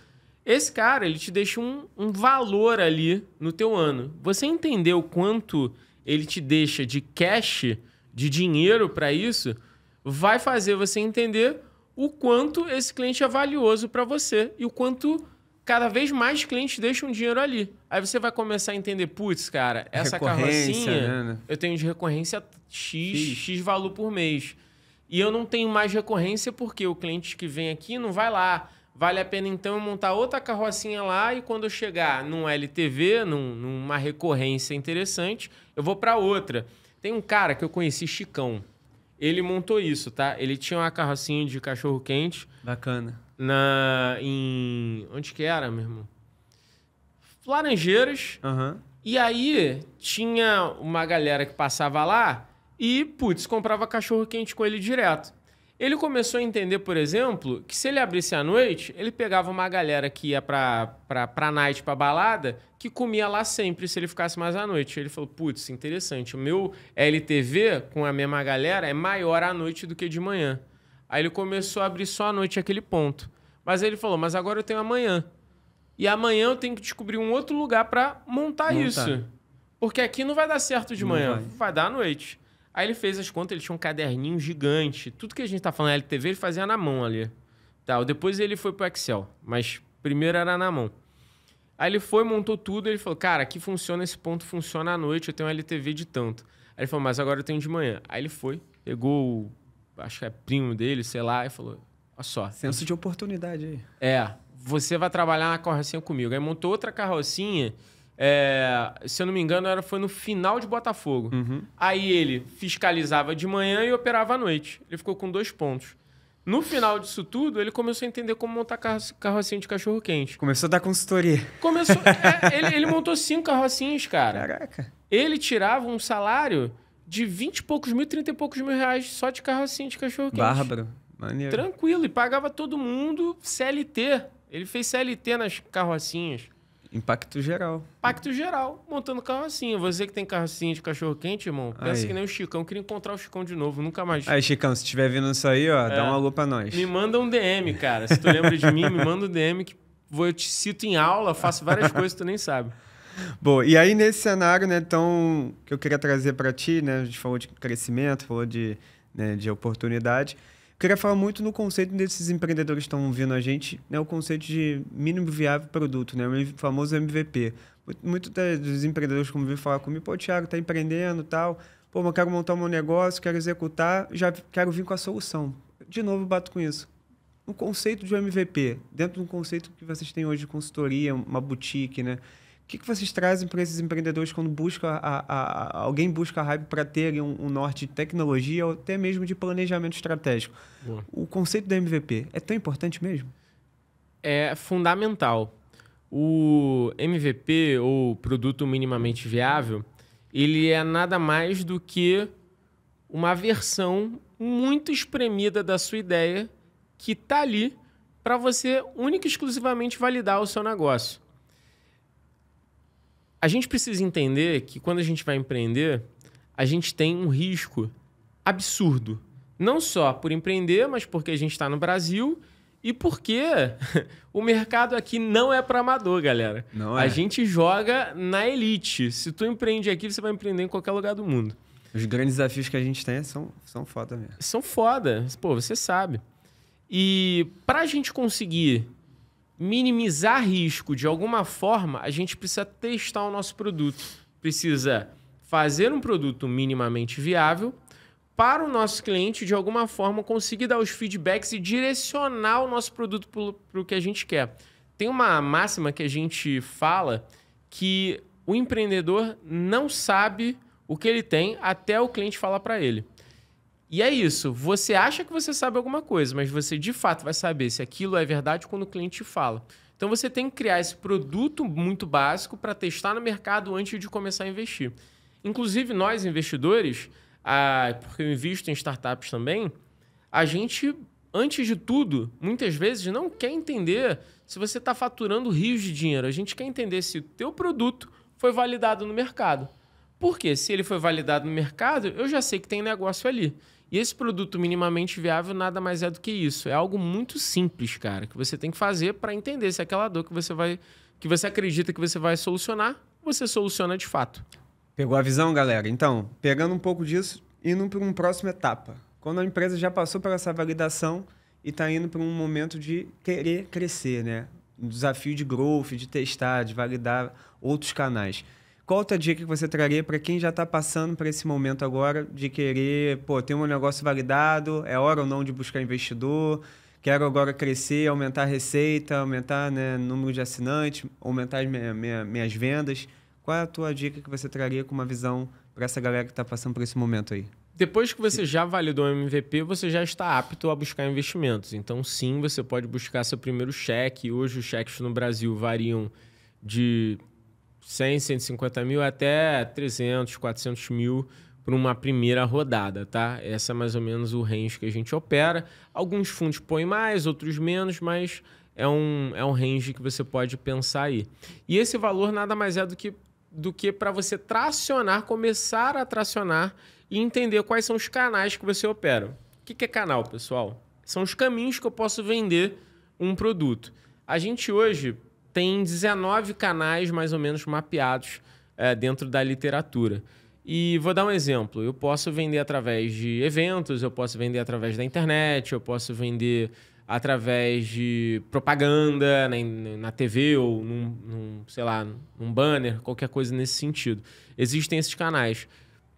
Esse cara, ele te deixa um valor ali no teu ano. Você entender o quanto ele te deixa de cash, de dinheiro para isso, vai fazer você entender o quanto esse cliente é valioso para você e o quanto... Cada vez mais clientes deixam dinheiro ali. Aí você vai começar a entender, putz, cara, essa carrocinha, né? Eu tenho de recorrência X valor por mês. E eu não tenho mais recorrência porque o cliente que vem aqui não vai lá. Vale a pena, então, eu montar outra carrocinha lá e quando eu chegar num LTV, numa recorrência interessante, eu vou para outra. Tem um cara que eu conheci, Chicão. Ele montou isso, tá? Ele tinha uma carrocinha de cachorro-quente. Bacana. Onde que era, meu irmão? Laranjeiras. Uhum. E aí tinha uma galera que passava lá e, putz, comprava cachorro-quente com ele direto. Ele começou a entender, por exemplo, que se ele abrisse à noite, ele pegava uma galera que ia pra night, pra balada, que comia lá sempre se ele ficasse mais à noite. Ele falou, putz, interessante, o meu LTV com a mesma galera é maior à noite do que de manhã. Aí ele começou a abrir só à noite aquele ponto. Mas aí ele falou, mas agora eu tenho amanhã. E amanhã eu tenho que descobrir um outro lugar para montar isso. Porque aqui não vai dar certo de manhã, vai dar à noite. Aí ele fez as contas, ele tinha um caderninho gigante. Tudo que a gente tá falando LTV, ele fazia na mão ali. Depois ele foi pro Excel, mas primeiro era na mão. Aí ele foi, montou tudo, ele falou, cara, aqui funciona, esse ponto funciona à noite, eu tenho um LTV de tanto. Aí ele falou, mas agora eu tenho de manhã. Aí ele foi, pegou, acho que é primo dele, sei lá, e falou, olha só. Senso de oportunidade aí. Você vai trabalhar na carrocinha comigo. Aí montou outra carrocinha, se eu não me engano, foi no final de Botafogo. Aí ele fiscalizava de manhã e operava à noite. Ele ficou com 2 pontos. No final disso tudo, ele começou a entender como montar carrocinha de cachorro-quente. Começou a dar consultoria. Ele montou 5 carrocinhas, cara. Caraca. Ele tirava um salário de 20 e poucos mil, 30 e poucos mil reais só de carrocinha de cachorro-quente. Bárbaro. Maneiro. Tranquilo. E pagava todo mundo CLT. Ele fez CLT nas carrocinhas. Impacto geral. Impacto geral, montando carrocinha. Você que tem carrocinha de cachorro-quente, irmão, pensa que nem o Chicão. Eu queria encontrar o Chicão de novo, nunca mais. Aí, Chicão, se estiver vendo isso aí, ó, dá um alô pra nós. Me manda um DM, cara. Se tu lembra de mim, me manda um DM que eu te cito em aula, faço várias coisas que tu nem sabe. Bom, e aí nesse cenário, né, então, que eu queria trazer para ti, né, a gente falou de crescimento, falou de oportunidade. Queria falar muito no conceito desses empreendedores que estão ouvindo a gente, né, o conceito de mínimo viável produto, né, o famoso MVP. Muito dos empreendedores que vêm falar comigo, pô, Thiago, tá empreendendo e tal, pô, mas eu quero montar um meu negócio, quero executar, já quero vir com a solução. De novo, eu bato com isso. No conceito de um MVP, dentro do conceito que vocês têm hoje de consultoria, uma boutique, né, o que vocês trazem para esses empreendedores quando alguém busca a Hype para ter um norte de tecnologia ou até mesmo de planejamento estratégico? Boa. O conceito do MVP é tão importante mesmo? É fundamental. O MVP, ou produto minimamente viável, ele é nada mais do que uma versão muito espremida da sua ideia que está ali para você única e exclusivamente validar o seu negócio. A gente precisa entender que quando a gente vai empreender, a gente tem um risco absurdo. Não só por empreender, mas porque a gente está no Brasil e porque o mercado aqui não é para amador, galera. Não é. A gente joga na elite. Se tu empreende aqui, você vai empreender em qualquer lugar do mundo. Os grandes desafios que a gente tem são foda mesmo. São foda. Pô, você sabe. E para a gente conseguir minimizar risco de alguma forma, a gente precisa testar o nosso produto. Precisa fazer um produto minimamente viável para o nosso cliente, de alguma forma, conseguir dar os feedbacks e direcionar o nosso produto para o que a gente quer. Tem uma máxima que a gente fala que o empreendedor não sabe o que ele tem até o cliente falar para ele. E é isso. Você acha que você sabe alguma coisa, mas você, de fato, vai saber se aquilo é verdade quando o cliente te fala. Então, você tem que criar esse produto muito básico para testar no mercado antes de começar a investir. Inclusive, nós, investidores, porque eu invisto em startups também, a gente, antes de tudo, muitas vezes, não quer entender se você está faturando rios de dinheiro. A gente quer entender se o teu produto foi validado no mercado. Por quê? Se ele foi validado no mercado, eu já sei que tem negócio ali. E esse produto minimamente viável nada mais é do que isso. É algo muito simples, cara, que você tem que fazer para entender se aquela dor que você acredita que você vai solucionar, você soluciona de fato. Pegou a visão, galera? Então, pegando um pouco disso, indo para uma próxima etapa. Quando a empresa já passou por essa validação e está indo para um momento de querer crescer, né? Um desafio de growth, de testar, de validar outros canais. Qual outra dica que você traria para quem já está passando por esse momento agora de querer, ter um negócio validado, é hora ou não de buscar investidor, quero agora crescer, aumentar a receita, aumentar, né, o número de assinantes, aumentar as minhas vendas? Qual é a tua dica que você traria com uma visão para essa galera que está passando por esse momento aí? Depois que você já validou o MVP, você já está apto a buscar investimentos. Então, sim, você pode buscar seu primeiro cheque. Hoje, os cheques no Brasil variam de 100, 150 mil até 300, 400 mil para uma primeira rodada, tá? Essa é mais ou menos o range que a gente opera. Alguns fundos põem mais, outros menos, mas é um range que você pode pensar aí. E esse valor nada mais é do que para você tracionar, começar a tracionar e entender quais são os canais que você opera. O que é canal, pessoal? São os caminhos que eu posso vender um produto. A gente hoje tem 19 canais mais ou menos mapeados dentro da literatura. E vou dar um exemplo. Eu posso vender através de eventos, eu posso vender através da internet, eu posso vender através de propaganda na TV ou num banner, qualquer coisa nesse sentido. Existem esses canais.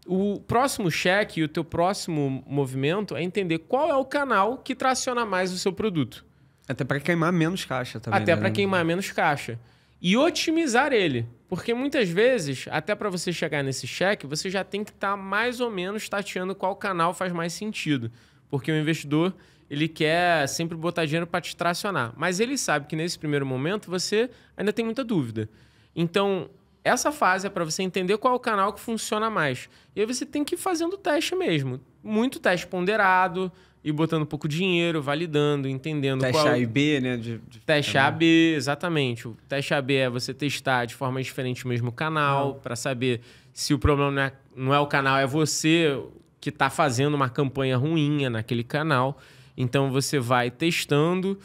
O próximo cheque, o teu próximo movimento é entender qual é o canal que traciona mais o seu produto. Até para queimar menos caixa também. Até né? para queimar menos caixa. E otimizar ele. Porque muitas vezes, até para você chegar nesse cheque, você já tem que estar mais ou menos tateando qual canal faz mais sentido. Porque o investidor, ele quer sempre botar dinheiro para te tracionar. Mas ele sabe que nesse primeiro momento você ainda tem muita dúvida. Então, essa fase é para você entender qual é o canal que funciona mais. E aí você tem que ir fazendo teste mesmo. Muito teste ponderado, ir botando um pouco de dinheiro, validando, entendendo teste qual... A e B, né? Teste A, B, exatamente. O teste A, B é você testar de forma diferente o mesmo canal, para saber se o problema não é o canal, é você que está fazendo uma campanha ruim naquele canal. Então, você vai testando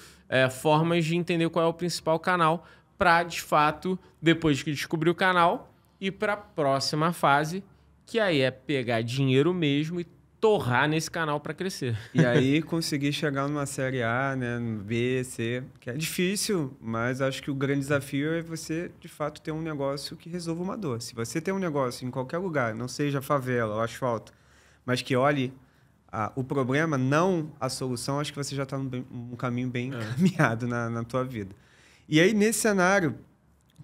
formas de entender qual é o principal canal para, de fato, depois que descobrir o canal, ir para a próxima fase, que aí é pegar dinheiro mesmo e torrar nesse canal para crescer. E aí conseguir chegar numa série A, né, no B, C, que é difícil, mas acho que o grande desafio é você, de fato, ter um negócio que resolva uma dor. Se você tem um negócio em qualquer lugar, não seja favela ou asfalto, mas que olhe o problema, não a solução, acho que você já está num caminho bem encaminhado na tua vida. E aí, nesse cenário,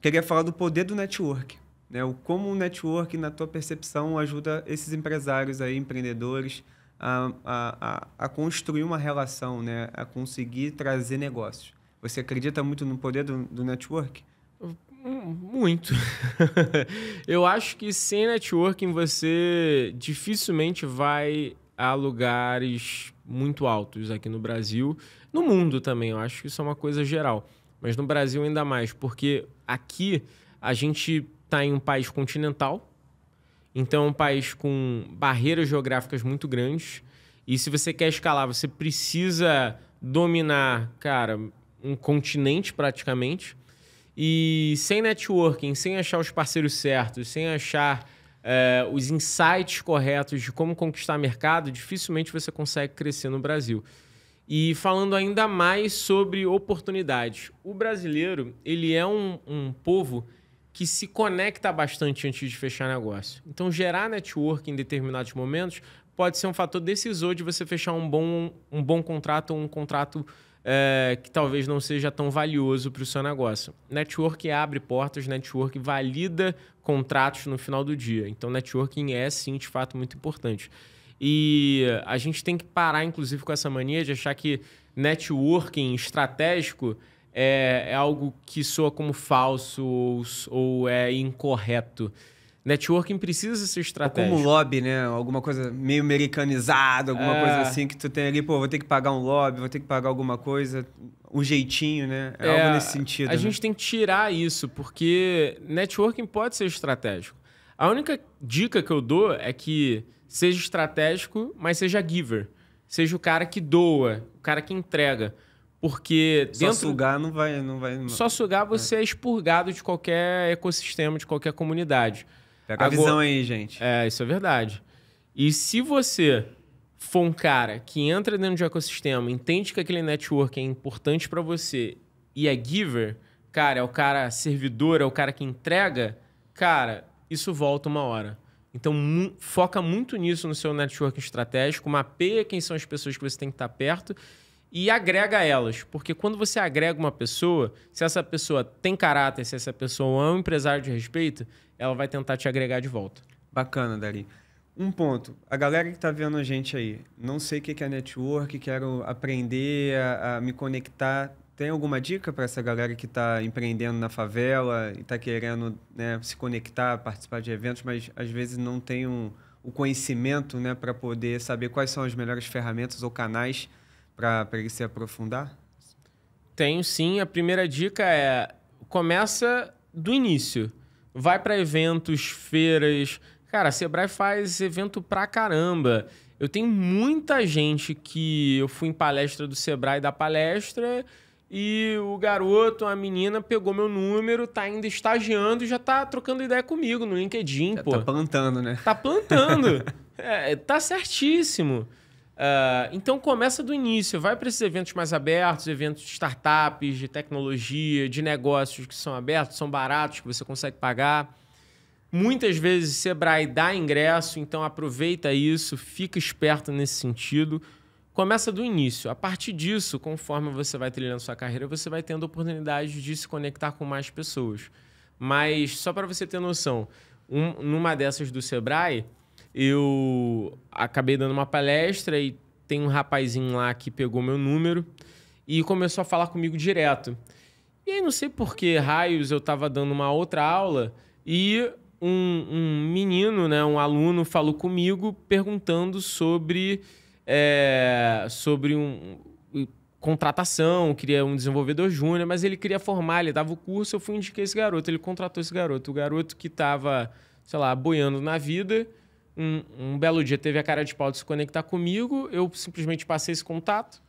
queria falar do poder do network. Né? Como o network, na tua percepção, ajuda esses empresários, aí, empreendedores, a construir uma relação, né? A conseguir trazer negócios. Você acredita muito no poder do network? Muito. Eu acho que sem networking você dificilmente vai a lugares muito altos aqui no Brasil. No mundo também, eu acho que isso é uma coisa geral. Mas no Brasil ainda mais, porque aqui a gente está em um país continental, então é um país com barreiras geográficas muito grandes. E se você quer escalar, você precisa dominar, cara, um continente praticamente. E sem networking, sem achar os parceiros certos, sem achar os insights corretos de como conquistar mercado, dificilmente você consegue crescer no Brasil. E falando ainda mais sobre oportunidades. O brasileiro, ele é um povo que se conecta bastante antes de fechar negócio. Então, gerar network em determinados momentos pode ser um fator decisor de você fechar um bom contrato ou um contrato que talvez não seja tão valioso para o seu negócio. Network abre portas, network valida contratos no final do dia. Então, networking é, sim, de fato, muito importante. E a gente tem que parar, inclusive, com essa mania de achar que networking estratégico é algo que soa como falso ou é incorreto. Networking precisa ser estratégico. Ou como lobby, né? Alguma coisa meio americanizada, alguma coisa assim que tu tem ali, pô, vou ter que pagar um lobby, vou ter que pagar alguma coisa, um jeitinho, né? Algo nesse sentido. A gente tem que tirar isso, porque networking pode ser estratégico. A única dica que eu dou é que seja estratégico, mas seja giver. Seja o cara que doa, o cara que entrega. Porque só sugar não vai. Só sugar você é expurgado de qualquer ecossistema, de qualquer comunidade. Pega a visão aí, gente. Isso é verdade. E se você for um cara que entra dentro de um ecossistema, entende que aquele network é importante para você e é giver, cara, é o cara servidor, é o cara que entrega, cara, isso volta uma hora. Então, foca muito nisso no seu networking estratégico, mapeia quem são as pessoas que você tem que estar perto e agrega elas. Porque quando você agrega uma pessoa, se essa pessoa tem caráter, se essa pessoa é um empresário de respeito, ela vai tentar te agregar de volta. Bacana, Dari. Um ponto. A galera que está vendo a gente aí, não sei o que é network, quero aprender a me conectar. Tem alguma dica para essa galera que está empreendendo na favela e está querendo, né, se conectar, participar de eventos, mas às vezes não tem o conhecimento, né, para poder saber quais são as melhores ferramentas ou canais para ele se aprofundar? Tenho sim. A primeira dica é começa do início. Vai para eventos, feiras. Cara, a Sebrae faz evento pra caramba. Eu tenho muita gente que eu fui em palestra do Sebrae dar palestra e o garoto, a menina, pegou meu número, tá ainda estagiando e já tá trocando ideia comigo no LinkedIn, pô. Tá plantando, né? Tá plantando. Tá certíssimo. Então começa do início. Vai para esses eventos mais abertos, eventos de startups, de tecnologia, de negócios que são abertos, são baratos, que você consegue pagar. Muitas vezes Sebrae dá ingresso, então aproveita isso, fica esperto nesse sentido. Começa do início. A partir disso, conforme você vai trilhando sua carreira, você vai tendo oportunidade de se conectar com mais pessoas. Mas só para você ter noção, numa dessas do Sebrae, eu acabei dando uma palestra e tem um rapazinho lá que pegou meu número e começou a falar comigo direto. E aí, não sei por que raios, eu estava dando uma outra aula e um menino, né, um aluno, falou comigo perguntando sobre contratação, queria um desenvolvedor júnior, mas ele queria formar, ele dava o curso, eu fui indicar esse garoto, ele contratou esse garoto. O garoto que estava, sei lá, boiando na vida, um belo dia teve a cara de pau de se conectar comigo, eu simplesmente passei esse contato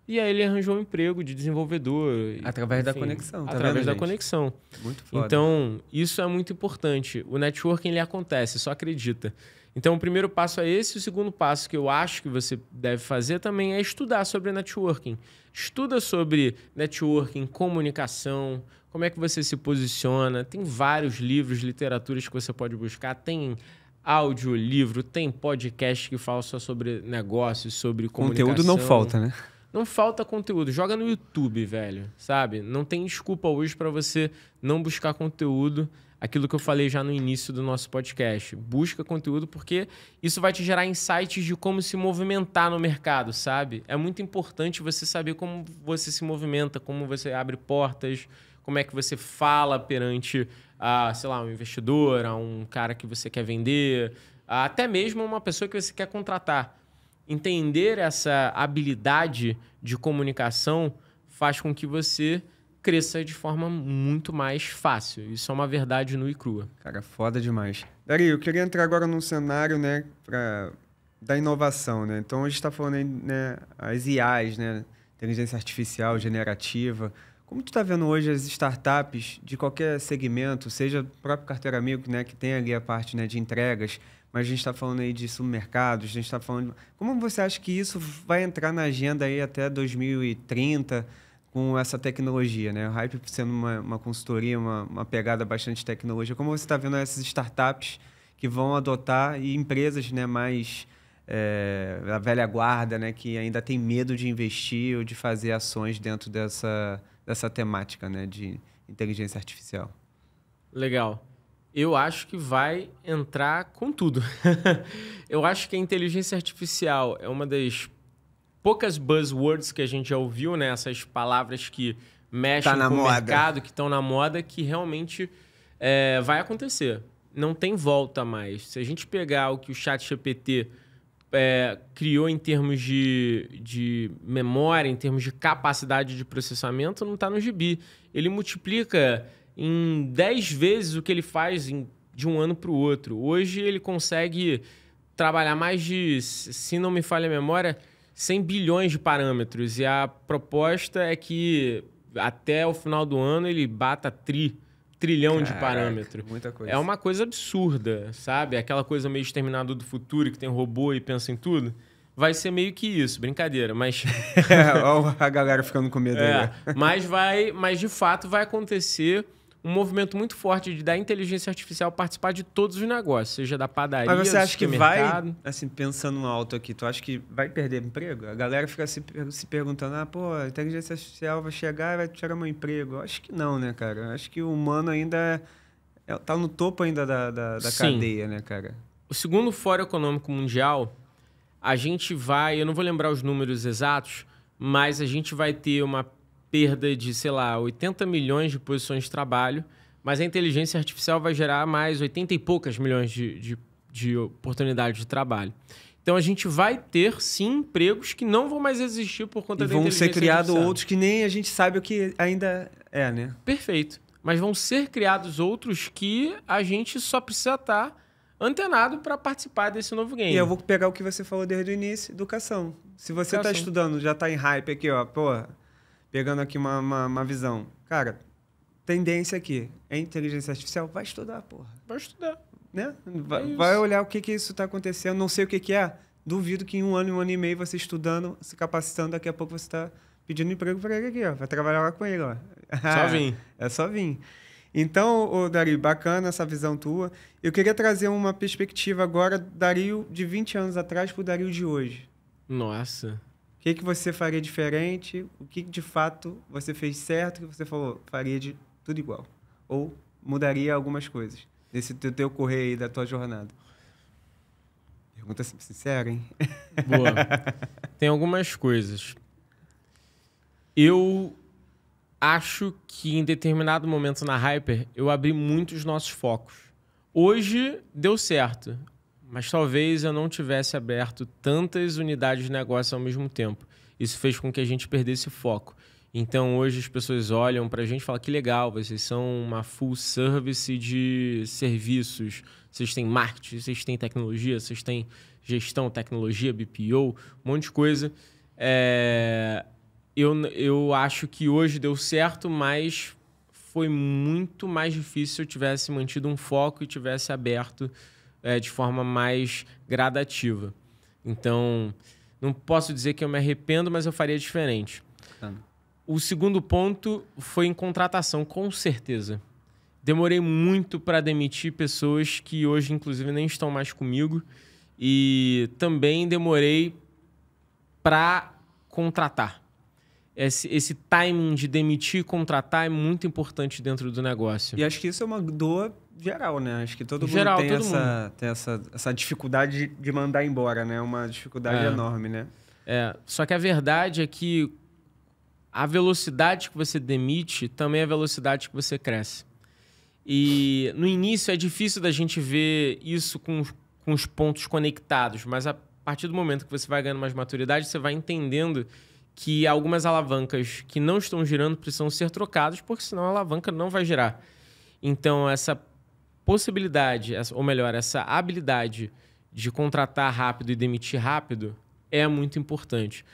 e aí ele arranjou um emprego de desenvolvedor. Através da conexão, tá através vendo, da gente? conexão. Muito foda. Então, isso é muito importante. O networking, ele acontece, só acredita. Então, o primeiro passo é esse. O segundo passo que eu acho que você deve fazer também é estudar sobre networking. Estuda sobre networking, comunicação, como é que você se posiciona. Tem vários livros, literaturas que você pode buscar. Tem audiolivro, tem podcast que fala só sobre negócios, sobre comunicação. Conteúdo não falta, né? Não falta conteúdo. Joga no YouTube, velho, sabe? Não tem desculpa hoje para você não buscar conteúdo. Aquilo que eu falei já no início do nosso podcast. Busca conteúdo porque isso vai te gerar insights de como se movimentar no mercado, sabe? É muito importante você saber como você se movimenta, como você abre portas, como é que você fala perante a, sei lá, um investidor, a um cara que você quer vender, até mesmo uma pessoa que você quer contratar. Entender essa habilidade de comunicação faz com que você cresça de forma muito mais fácil. Isso é uma verdade nua e crua. Cara, foda demais. Dario, eu queria entrar agora num cenário, né, da inovação, né? Então, a gente está falando aí, né, as IAs, né, inteligência artificial, generativa. Como tu está vendo hoje as startups de qualquer segmento, seja o próprio Carteira Amigo, né, que tem ali a parte, né, de entregas, mas a gente está falando aí de supermercados, a gente está falando... Como você acha que isso vai entrar na agenda aí até 2030 com essa tecnologia, né? O Hype sendo uma consultoria, uma pegada bastante tecnologia. Como você está vendo essas startups que vão adotar e empresas, né, mais a velha guarda, né, que ainda tem medo de investir ou de fazer ações dentro dessa temática, né, de inteligência artificial? Legal. Eu acho que vai entrar com tudo. Eu acho que a inteligência artificial é uma das poucas buzzwords que a gente já ouviu, né? Essas palavras que mexem com o mercado, que estão na moda, que realmente vai acontecer. Não tem volta mais. Se a gente pegar o que o ChatGPT criou em termos de memória, em termos de capacidade de processamento, não está no gibi. Ele multiplica em 10 vezes o que ele faz de um ano para o outro. Hoje ele consegue trabalhar mais de, se não me falha a memória, 100 bilhões de parâmetros. E a proposta é que até o final do ano ele bata trilhão de parâmetros. Muita coisa. É uma coisa absurda, sabe? Aquela coisa meio Exterminador do Futuro, que tem robô e pensa em tudo. Vai ser meio que isso, brincadeira, mas... Olha a galera ficando com medo aí. Mas de fato vai acontecer um movimento muito forte da inteligência artificial participar de todos os negócios, seja da padaria, mas você acha que vai, assim, pensando no alto aqui, tu acha que vai perder emprego? A galera fica se perguntando, a inteligência artificial vai chegar e vai tirar meu emprego. Eu acho que não, né, cara? Eu acho que o humano ainda tá no topo ainda da cadeia, né, cara? O segundo Fórum Econômico Mundial, a gente vai, eu não vou lembrar os números exatos, mas a gente vai ter uma perda de, sei lá, 80 milhões de posições de trabalho, mas a inteligência artificial vai gerar mais 80 e poucas milhões de oportunidades de trabalho. Então, a gente vai ter, sim, empregos que não vão mais existir por conta da inteligência artificial. E vão ser criados outros que nem a gente sabe o que ainda é, né? Perfeito. Mas vão ser criados outros que a gente só precisa estar antenado para participar desse novo game. E eu vou pegar o que você falou desde o início, educação. Se você está estudando, já está em hype aqui, ó, pegando aqui uma visão. Cara, tendência aqui é inteligência artificial. Vai estudar, porra. Vai estudar. Né? Vai olhar o que isso está acontecendo. Não sei o que é. Duvido que em um ano e meio você estudando, se capacitando, daqui a pouco você está pedindo emprego para ele aqui, ó. Vai trabalhar lá com ele, ó. Só vir. É só vir. Então, ô Dario, bacana essa visão tua. Eu queria trazer uma perspectiva agora, Dario de 20 anos atrás para o Dario de hoje. Nossa. O que você faria diferente? O que de fato você fez certo que você falou, faria de tudo igual? Ou mudaria algumas coisas nesse teu correr aí da tua jornada? Pergunta sincera, hein? Boa. Tem algumas coisas. Eu acho que em determinado momento na Hyper, eu abri muito os nossos focos. Hoje deu certo, mas talvez eu não tivesse aberto tantas unidades de negócio ao mesmo tempo. Isso fez com que a gente perdesse foco. Então, hoje as pessoas olham para a gente e falam que legal, vocês são uma full service de serviços, vocês têm marketing, vocês têm tecnologia, vocês têm gestão, tecnologia, BPO, um monte de coisa. Eu acho que hoje deu certo, mas foi muito mais difícil se eu tivesse mantido um foco e tivesse aberto de forma mais gradativa. Então, não posso dizer que eu me arrependo, mas eu faria diferente. O segundo ponto foi em contratação, com certeza. Demorei muito para demitir pessoas que hoje, inclusive, nem estão mais comigo. E também demorei para contratar. Esse timing de demitir e contratar é muito importante dentro do negócio. E acho que isso é uma dor geral, né? Acho que todo mundo tem essa dificuldade de mandar embora, né? Uma dificuldade enorme, né? Só que a verdade é que a velocidade que você demite também é a velocidade que você cresce. E no início é difícil da gente ver isso com os pontos conectados, mas a partir do momento que você vai ganhando mais maturidade, você vai entendendo que algumas alavancas que não estão girando precisam ser trocadas, porque senão a alavanca não vai girar. Então, essa possibilidade, ou melhor, essa habilidade de contratar rápido e demitir rápido é muito importante.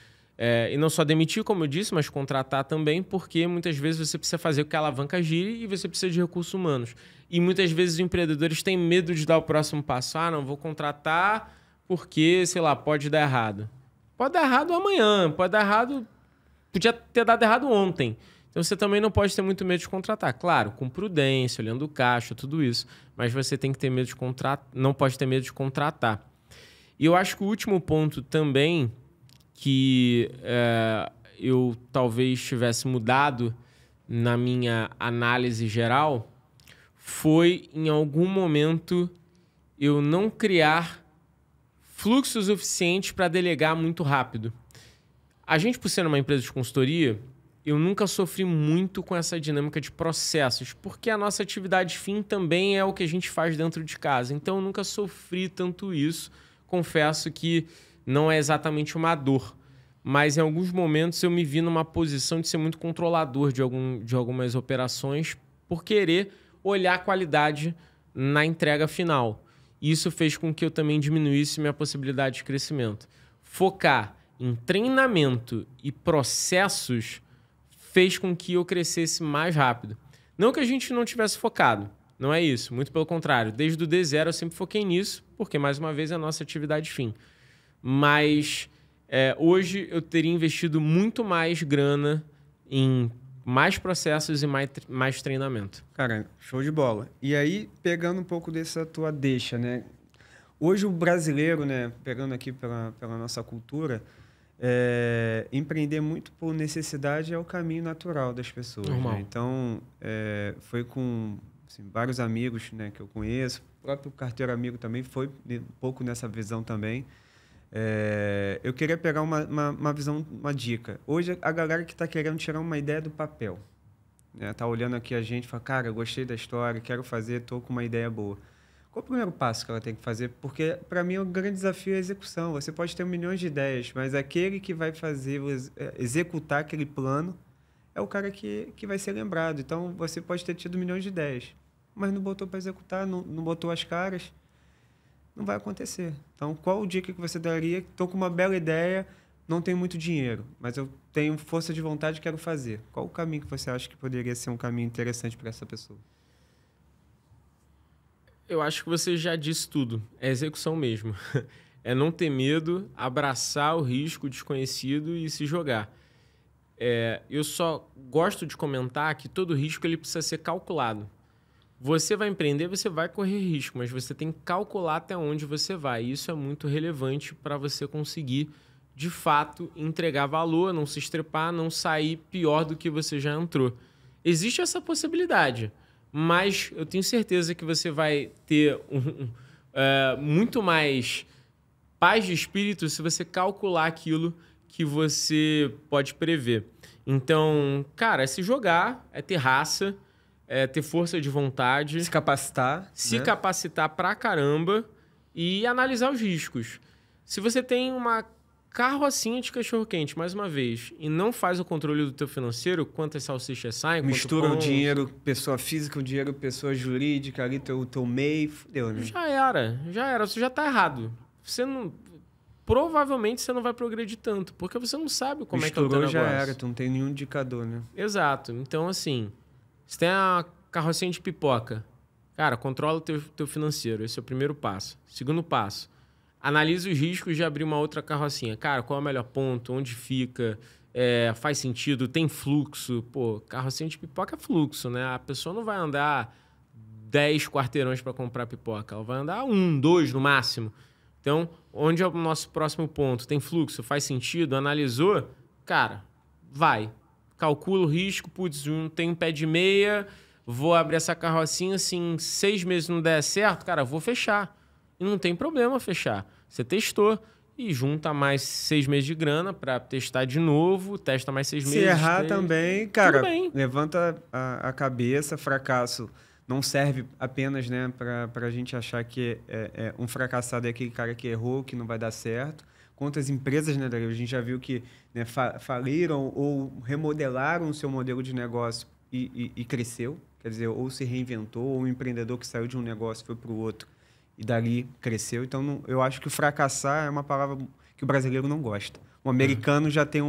E não só demitir, como eu disse, mas contratar também, porque muitas vezes você precisa fazer com que a alavanca gire e você precisa de recursos humanos. E muitas vezes os empreendedores têm medo de dar o próximo passo. Não, vou contratar porque, sei lá, pode dar errado. Pode dar errado amanhã, pode dar errado... Podia ter dado errado ontem. Então, você também não pode ter muito medo de contratar. Claro, com prudência, olhando o caixa, tudo isso. Mas você tem que ter medo de contratar, não pode ter medo de contratar. E eu acho que o último ponto também que eu talvez tivesse mudado na minha análise geral foi, em algum momento, eu não criar fluxo suficiente para delegar muito rápido. A gente, por ser uma empresa de consultoria, eu nunca sofri muito com essa dinâmica de processos, porque a nossa atividade fim também é o que a gente faz dentro de casa. Então, eu nunca sofri tanto isso. Confesso que não é exatamente uma dor, mas em alguns momentos eu me vi numa posição de ser muito controlador de algumas operações por querer olhar a qualidade na entrega final. Isso fez com que eu também diminuísse minha possibilidade de crescimento. Focar em treinamento e processos fez com que eu crescesse mais rápido. Não que a gente não tivesse focado, não é isso. Muito pelo contrário. Desde o D0 eu sempre foquei nisso, porque, mais uma vez, é a nossa atividade fim. Mas hoje eu teria investido muito mais grana em mais processos e mais treinamento. Cara, show de bola. E aí, pegando um pouco dessa tua deixa, né? Hoje o brasileiro, né, pegando aqui pela nossa cultura, empreender muito por necessidade é o caminho natural das pessoas. Né? Então, foi com vários amigos, né, que eu conheço, o próprio carteiro amigo também foi um pouco nessa visão também. Eu queria pegar uma visão, uma dica. Hoje, a galera que está querendo tirar uma ideia do papel, né? Tá olhando aqui a gente e fala, cara, eu gostei da história, quero fazer, estou com uma ideia boa. Qual o primeiro passo que ela tem que fazer? Porque, para mim, o grande desafio é a execução. Você pode ter milhões de ideias, mas aquele que vai fazer, executar aquele plano é o cara que vai ser lembrado. Então, você pode ter tido milhões de ideias, mas não botou para executar, não botou as caras, não vai acontecer. Então, qual o dica que você daria? Estou com uma bela ideia, não tenho muito dinheiro, mas eu tenho força de vontade e quero fazer. Qual o caminho que você acha que poderia ser um caminho interessante para essa pessoa? Eu acho que você já disse tudo. É execução mesmo. É não ter medo, abraçar o risco desconhecido e se jogar. Eu só gosto de comentar que todo risco ele precisa ser calculado. Você vai empreender, você vai correr risco, mas você tem que calcular até onde você vai. Isso é muito relevante para você conseguir, de fato, entregar valor, não se estrepar, não sair pior do que você já entrou. Existe essa possibilidade, mas eu tenho certeza que você vai ter muito mais paz de espírito se você calcular aquilo que você pode prever. Então, cara, é se jogar, é ter raça, é ter força de vontade. Se capacitar. Se capacitar pra caramba e analisar os riscos. Se você tem uma carrocinha de cachorro-quente, mais uma vez, e não faz o controle do teu financeiro, quantas salsichas saem, mistura o dinheiro, pessoa física, o dinheiro, pessoa jurídica, ali teu MEI, fudeu, né? Já era. Você já tá errado. Você não... Provavelmente você não vai progredir tanto, porque você não sabe como é que é o teu negócio. Já era, tu não tem nenhum indicador, né? Exato. Então, assim, você tem a carrocinha de pipoca. Cara, controla o teu financeiro. Esse é o primeiro passo. Segundo passo, analisa os riscos de abrir uma outra carrocinha. Cara, qual é o melhor ponto? Onde fica? Faz sentido? Tem fluxo? Pô, carrocinha de pipoca é fluxo, né? A pessoa não vai andar 10 quarteirões para comprar pipoca. Ela vai andar 1, 2 no máximo. Então, onde é o nosso próximo ponto? Tem fluxo? Faz sentido? Analisou? Cara, vai. Calcula o risco. Putz, tem um pé de meia, vou abrir essa carrocinha, se em 6 meses não der certo, cara, vou fechar. E não tem problema fechar. Você testou e junta mais 6 meses de grana para testar de novo, testa mais 6 meses. Se errar também, cara, levanta a cabeça, fracasso. Não serve apenas, né, para a gente achar que um fracassado é aquele cara que errou, que não vai dar certo. Quantas empresas, né, Dario? A gente já viu que, né, faliram ou remodelaram o seu modelo de negócio e cresceu. Quer dizer, ou se reinventou, ou um empreendedor que saiu de um negócio foi para o outro e dali cresceu. Então, eu acho que fracassar é uma palavra que o brasileiro não gosta. O americano já tem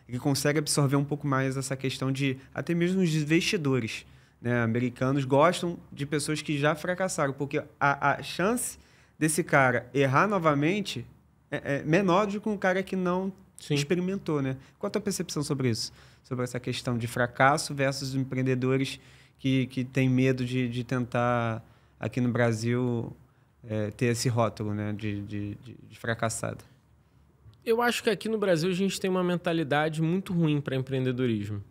ele consegue absorver um pouco mais essa questão de, até mesmo os investidores, né? Americanos gostam de pessoas que já fracassaram, porque a chance desse cara errar novamente é menor do que um cara que não experimentou, né? Qual a tua percepção sobre isso? Sobre essa questão de fracasso versus empreendedores que têm medo de tentar, aqui no Brasil, ter esse rótulo, né, de fracassado? Eu acho que aqui no Brasil a gente tem uma mentalidade muito ruim para empreendedorismo.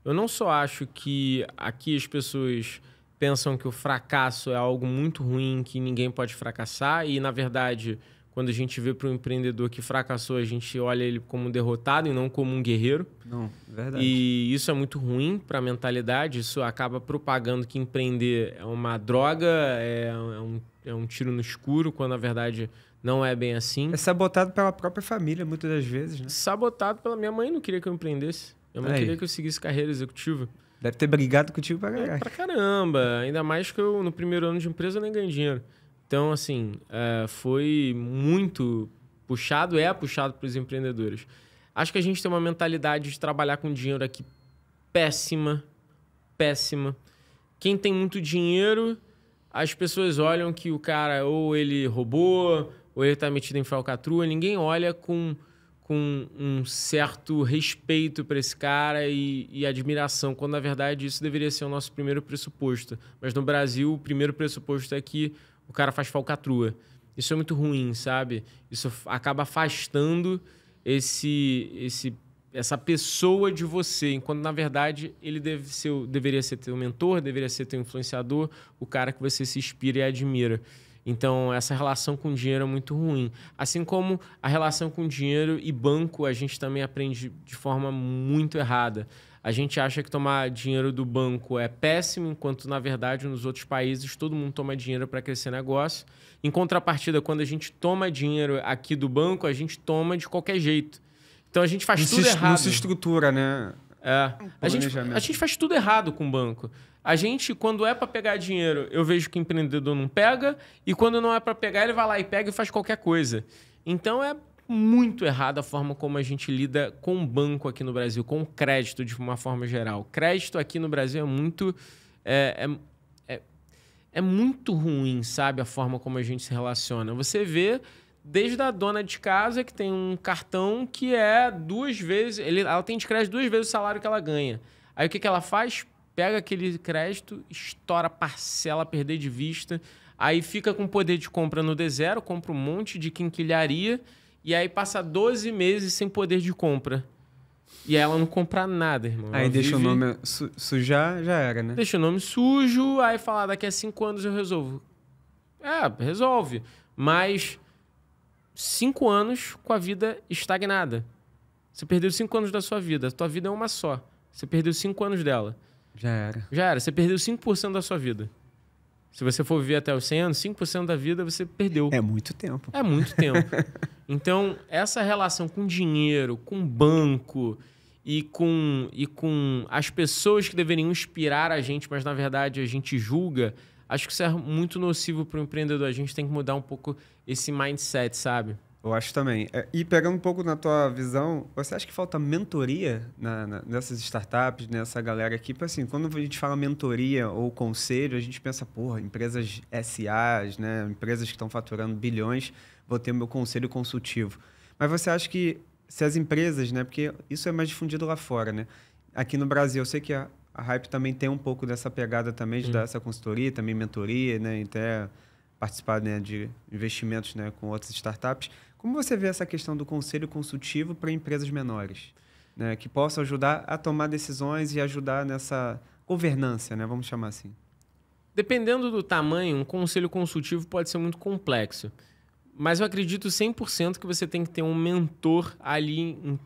Eu não só acho que aqui as pessoas pensam que o fracasso é algo muito ruim, que ninguém pode fracassar, e, na verdade, quando a gente vê para um empreendedor que fracassou, a gente olha ele como um derrotado e não como um guerreiro. Não, verdade. E isso é muito ruim para a mentalidade, isso acaba propagando que empreender é uma droga, é um tiro no escuro, quando, na verdade, não é bem assim. É sabotado pela própria família, muitas das vezes, né? Sabotado pela minha mãe, não queria que eu empreendesse. Eu não queria que eu seguisse carreira executiva. Deve ter brigado contigo pra caralho. Pra caramba. Ainda mais que eu, no primeiro ano de empresa, eu nem ganhei dinheiro. Então, assim, foi muito puxado, puxado para os empreendedores. Acho que a gente tem uma mentalidade de trabalhar com dinheiro aqui péssima, péssima. Quem tem muito dinheiro, as pessoas olham que o cara ou ele roubou, ou ele tá metido em falcatrua. Ninguém olha com um certo respeito para esse cara e admiração, quando, na verdade, isso deveria ser o nosso primeiro pressuposto. Mas no Brasil, o primeiro pressuposto é que o cara faz falcatrua. Isso é muito ruim, sabe? Isso acaba afastando essa pessoa de você, enquanto, na verdade, ele deveria ser teu mentor, deveria ser teu influenciador, o cara que você se inspira e admira. Então, essa relação com dinheiro é muito ruim. Assim como a relação com dinheiro e banco, a gente também aprende de forma muito errada. A gente acha que tomar dinheiro do banco é péssimo, enquanto, na verdade, nos outros países, todo mundo toma dinheiro para crescer negócio. Em contrapartida, quando a gente toma dinheiro aqui do banco, a gente toma de qualquer jeito. Então, a gente faz tudo errado. Não se estrutura, né? A gente faz tudo errado com o banco. A gente, quando é para pegar dinheiro, eu vejo que o empreendedor não pega, e quando não é para pegar, ele vai lá e pega e faz qualquer coisa. Então, é muito errada a forma como a gente lida com o banco aqui no Brasil, com o crédito de uma forma geral. Crédito aqui no Brasil é muito... É muito ruim, sabe? A forma como a gente se relaciona. Você vê desde a dona de casa que tem um cartão que é 2 vezes... Ela tem de crédito 2 vezes o salário que ela ganha. Aí o que ela faz? pega aquele crédito, estoura, parcela, perder de vista, aí fica com poder de compra no D0, compra um monte de quinquilharia e aí passa 12 meses sem poder de compra. E ela não compra nada, irmão. Aí deixa o nome sujar, já era, né? Deixa o nome sujo, aí fala, daqui a 5 anos eu resolvo. Resolve. Mas 5 anos com a vida estagnada. Você perdeu 5 anos da sua vida. A tua vida é uma só. Você perdeu 5 anos dela. Já era. Já era. Você perdeu 5% da sua vida. Se você for viver até os 100 anos, 5% da vida você perdeu. É muito tempo. É muito tempo. Então, essa relação com dinheiro, com banco e com as pessoas que deveriam inspirar a gente, mas na verdade a gente julga, acho que isso é muito nocivo para o empreendedor. A gente tem que mudar um pouco esse mindset, sabe? Eu acho também. E pegando um pouco na tua visão, você acha que falta mentoria nessas startups, nessa galera aqui? Porque, assim, quando a gente fala mentoria ou conselho, a gente pensa, porra, empresas SAs, né? Empresas que estão faturando bilhões, vou ter o meu conselho consultivo. Mas você acha que se as empresas, né? Porque isso é mais difundido lá fora, né? Aqui no Brasil, eu sei que a Hype também tem um pouco dessa pegada também de dar essa consultoria, também mentoria, né? E até participar, né, de investimentos, né, com outras startups. Como você vê essa questão do conselho consultivo para empresas menores, né, que possam ajudar a tomar decisões e ajudar nessa governança, né, vamos chamar assim? Dependendo do tamanho, um conselho consultivo pode ser muito complexo. Mas eu acredito 100% que você tem que ter um mentor ali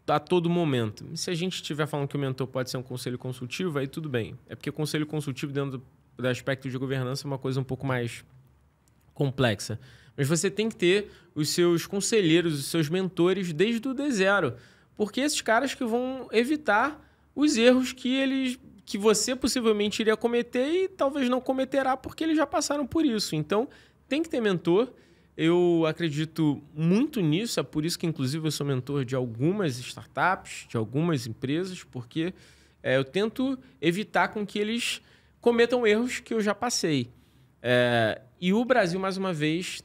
a todo momento. E se a gente estiver falando que o mentor pode ser um conselho consultivo, aí tudo bem. É porque conselho consultivo dentro do aspecto de governança é uma coisa um pouco mais complexa. Mas você tem que ter os seus conselheiros, os seus mentores desde o D0. Porque esses caras que vão evitar os erros que você possivelmente iria cometer e talvez não cometerá porque eles já passaram por isso. Então, tem que ter mentor. Eu acredito muito nisso, é por isso que, inclusive, eu sou mentor de algumas startups, de algumas empresas, porque eu tento evitar com que eles cometam erros que eu já passei. E o Brasil, mais uma vez,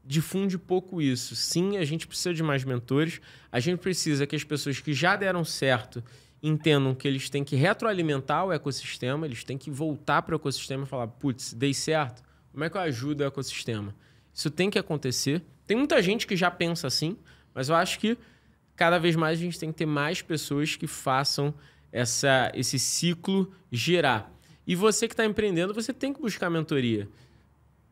difunde pouco isso. Sim, a gente precisa de mais mentores, a gente precisa que as pessoas que já deram certo entendam que eles têm que retroalimentar o ecossistema, eles têm que voltar para o ecossistema e falar, putz, dei certo, como é que eu ajudo o ecossistema? Isso tem que acontecer. Tem muita gente que já pensa assim, mas eu acho que cada vez mais a gente tem que ter mais pessoas que façam esse ciclo girar. E você que está empreendendo, você tem que buscar mentoria.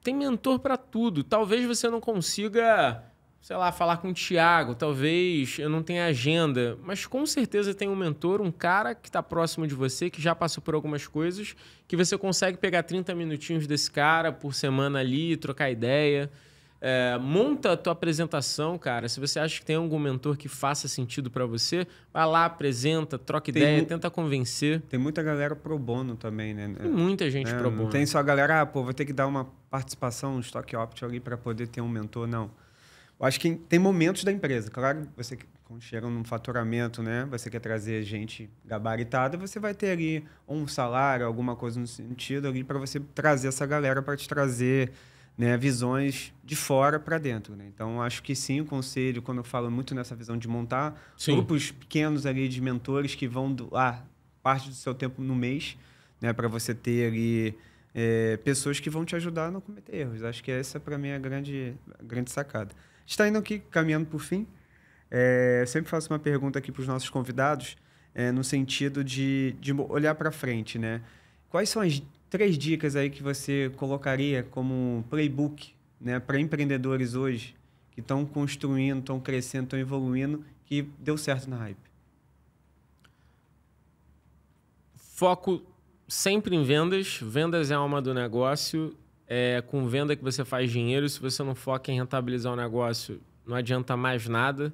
Tem mentor para tudo. Talvez você não consiga, sei lá, falar com o Thiago, talvez eu não tenha agenda, mas com certeza tem um mentor, um cara que está próximo de você, que já passou por algumas coisas, que você consegue pegar 30 minutinhos desse cara por semana ali, trocar ideia. Monta a tua apresentação, cara. Se você acha que tem algum mentor que faça sentido para você, vai lá, apresenta, troca ideia, tenta convencer. Tem muita galera pro bono também, né? Tem muita gente pro bono. Não tem só a galera, vou ter que dar uma participação, um stock option ali para poder ter um mentor, não. Eu acho que tem momentos da empresa. Claro, você quando chega num faturamento, né? Você quer trazer gente gabaritada, você vai ter ali um salário, alguma coisa no sentido ali para você trazer essa galera para te trazer, né, visões de fora para dentro, né? Então, acho que sim, o conselho, quando eu falo muito nessa visão de montar grupos pequenos ali de mentores que vão doar parte do seu tempo no mês, né, para você ter ali pessoas que vão te ajudar a não cometer erros. Acho que essa, para mim, é a grande sacada. Está indo aqui, caminhando por fim. Eu sempre faço uma pergunta aqui para os nossos convidados, no sentido de olhar para frente, né? Quais são as 3 dicas aí que você colocaria como playbook, né, para empreendedores hoje que estão construindo, estão crescendo, estão evoluindo, que deu certo na Hype? Foco sempre em vendas. Vendas é a alma do negócio. É com venda que você faz dinheiro. Se você não foca em rentabilizar o negócio, não adianta mais nada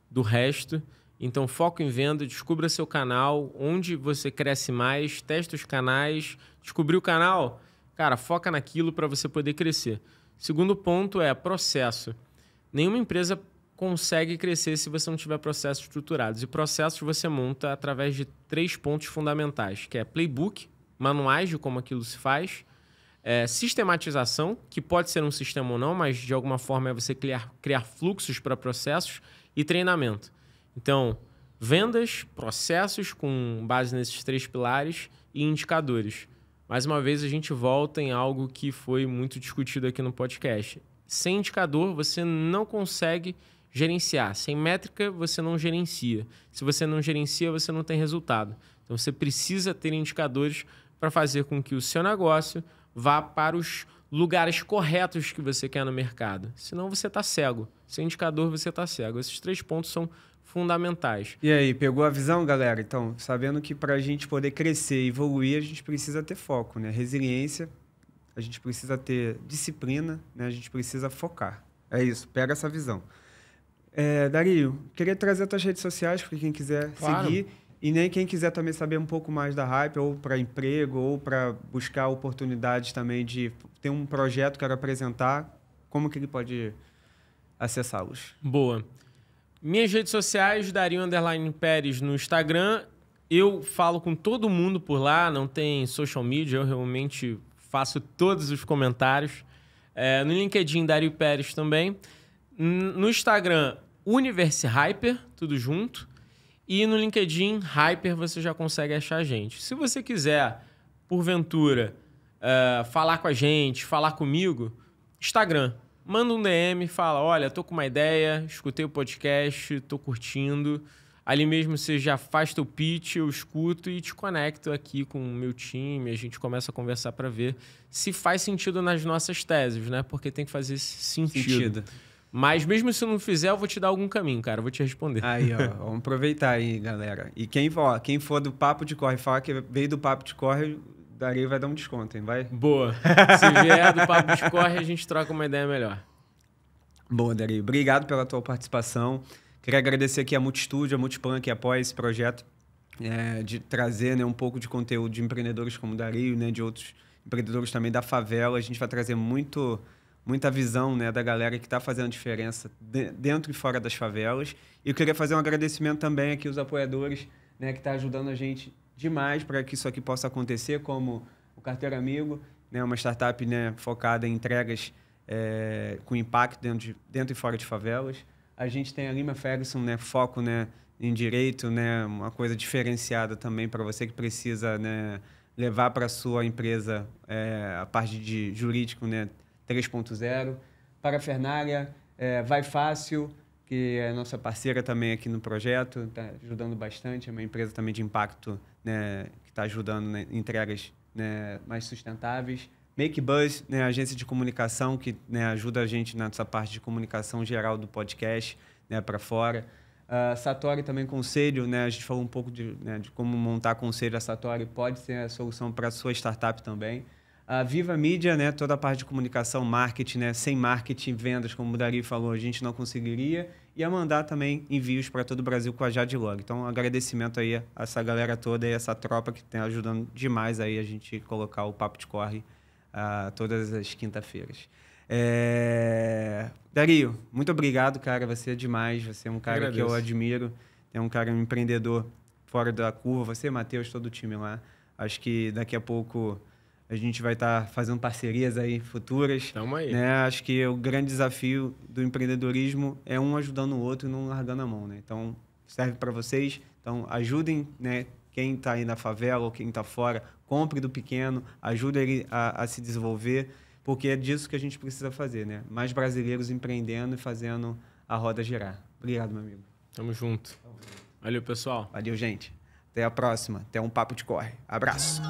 do resto. Então, foco em venda, descubra seu canal, onde você cresce mais, testa os canais. Descobrir o canal, cara, foca naquilo para você poder crescer. Segundo ponto é processo. Nenhuma empresa consegue crescer se você não tiver processos estruturados. E processos você monta através de 3 pontos fundamentais, que é playbook, manuais de como aquilo se faz, sistematização, que pode ser um sistema ou não, mas de alguma forma é você criar fluxos para processos, e treinamento. Então, vendas, processos com base nesses 3 pilares e indicadores. Mais uma vez, a gente volta em algo que foi muito discutido aqui no podcast. Sem indicador, você não consegue gerenciar. Sem métrica, você não gerencia. Se você não gerencia, você não tem resultado. Então, você precisa ter indicadores para fazer com que o seu negócio vá para os lugares corretos que você quer no mercado. Senão, você está cego. Sem indicador, você está cego. Esses 3 pontos são fundamentais. E aí, pegou a visão, galera? Então, sabendo que para a gente poder crescer e evoluir, a gente precisa ter foco, né? Resiliência, a gente precisa ter disciplina, né? A gente precisa focar. É isso, pega essa visão. Dario, queria trazer as tuas redes sociais para quem quiser seguir e nem quem quiser também saber um pouco mais da Hyper, ou para emprego, ou para buscar oportunidades também de ter um projeto que quero apresentar, como que ele pode acessá-los? Boa. Minhas redes sociais, Dario_Pérez no Instagram. Eu falo com todo mundo por lá, não tem social media, eu realmente faço todos os comentários. No LinkedIn, Dario Pérez também. No Instagram, Universe Hyper, tudo junto. E no LinkedIn, Hyper, você já consegue achar a gente. Se você quiser, porventura, falar com a gente, falar comigo, Instagram. Manda um DM, fala, olha, tô com uma ideia, escutei o podcast, tô curtindo. Ali mesmo você já faz teu pitch, eu escuto e te conecto aqui com o meu time. A gente começa a conversar para ver se faz sentido nas nossas teses, né? Porque tem que fazer sentido. Mas mesmo se não fizer, eu vou te dar algum caminho, cara. Eu vou te responder. Aí, ó, vamos aproveitar aí, galera. E quem for do Papo de Corre, fala que veio do Papo de Corre, Dario vai dar um desconto, hein? Vai? Boa. Se vier do Papo de Corre, a gente troca uma ideia melhor. Boa, Dario. Obrigado pela tua participação. Queria agradecer aqui a Multistúdio, a Multiplan, que apoia esse projeto, de trazer, né, um pouco de conteúdo de empreendedores como o Dario, né, de outros empreendedores também da favela. A gente vai trazer muita visão, né, da galera que está fazendo diferença dentro e fora das favelas. E eu queria fazer um agradecimento também aqui aos apoiadores, né, que estão ajudando a gente demais para que isso aqui possa acontecer, como o Carteiro Amigo, né, uma startup, né, focada em entregas com impacto dentro e fora de favelas. A gente tem a Lima Ferguson, né, foco, né, em direito, né, uma coisa diferenciada também para você que precisa, né, levar para a sua empresa a parte de jurídico, né, 3.0. Parafernália, Vai Fácil, que é nossa parceira também aqui no projeto, está ajudando bastante, é uma empresa também de impacto, né, que está ajudando, né, em entregas, né, mais sustentáveis. Make Buzz, né, agência de comunicação que, né, ajuda a gente nessa parte de comunicação geral do podcast, né, para fora. Satori também conselho, né, a gente falou um pouco de como montar conselho. A Satori pode ser a solução para a sua startup também. A Viva Mídia, né, toda a parte de comunicação, marketing, né, sem marketing, vendas, como o Dario falou, a gente não conseguiria. E a mandar também envios para todo o Brasil com a Jadlog. Então, agradecimento aí a essa galera toda e essa tropa que está ajudando demais aí a gente colocar o Papo de Corre todas as quinta-feiras. Dario, muito obrigado, cara. Você é demais. Você é um cara que eu admiro. É um cara, um empreendedor fora da curva. Você, Matheus, todo o time lá. Acho que daqui a pouco a gente vai estar fazendo parcerias aí futuras. Tamo aí. Né? Acho que o grande desafio do empreendedorismo é um ajudando o outro e não largando a mão. Né? Então, serve para vocês. Então, ajudem, né, quem está aí na favela ou quem está fora. Compre do pequeno, ajude ele a se desenvolver, porque é disso que a gente precisa fazer, né? Mais brasileiros empreendendo e fazendo a roda girar. Obrigado, meu amigo. Tamo junto. Valeu, pessoal. Valeu, gente. Até a próxima. Até um Papo de Corre. Abraço.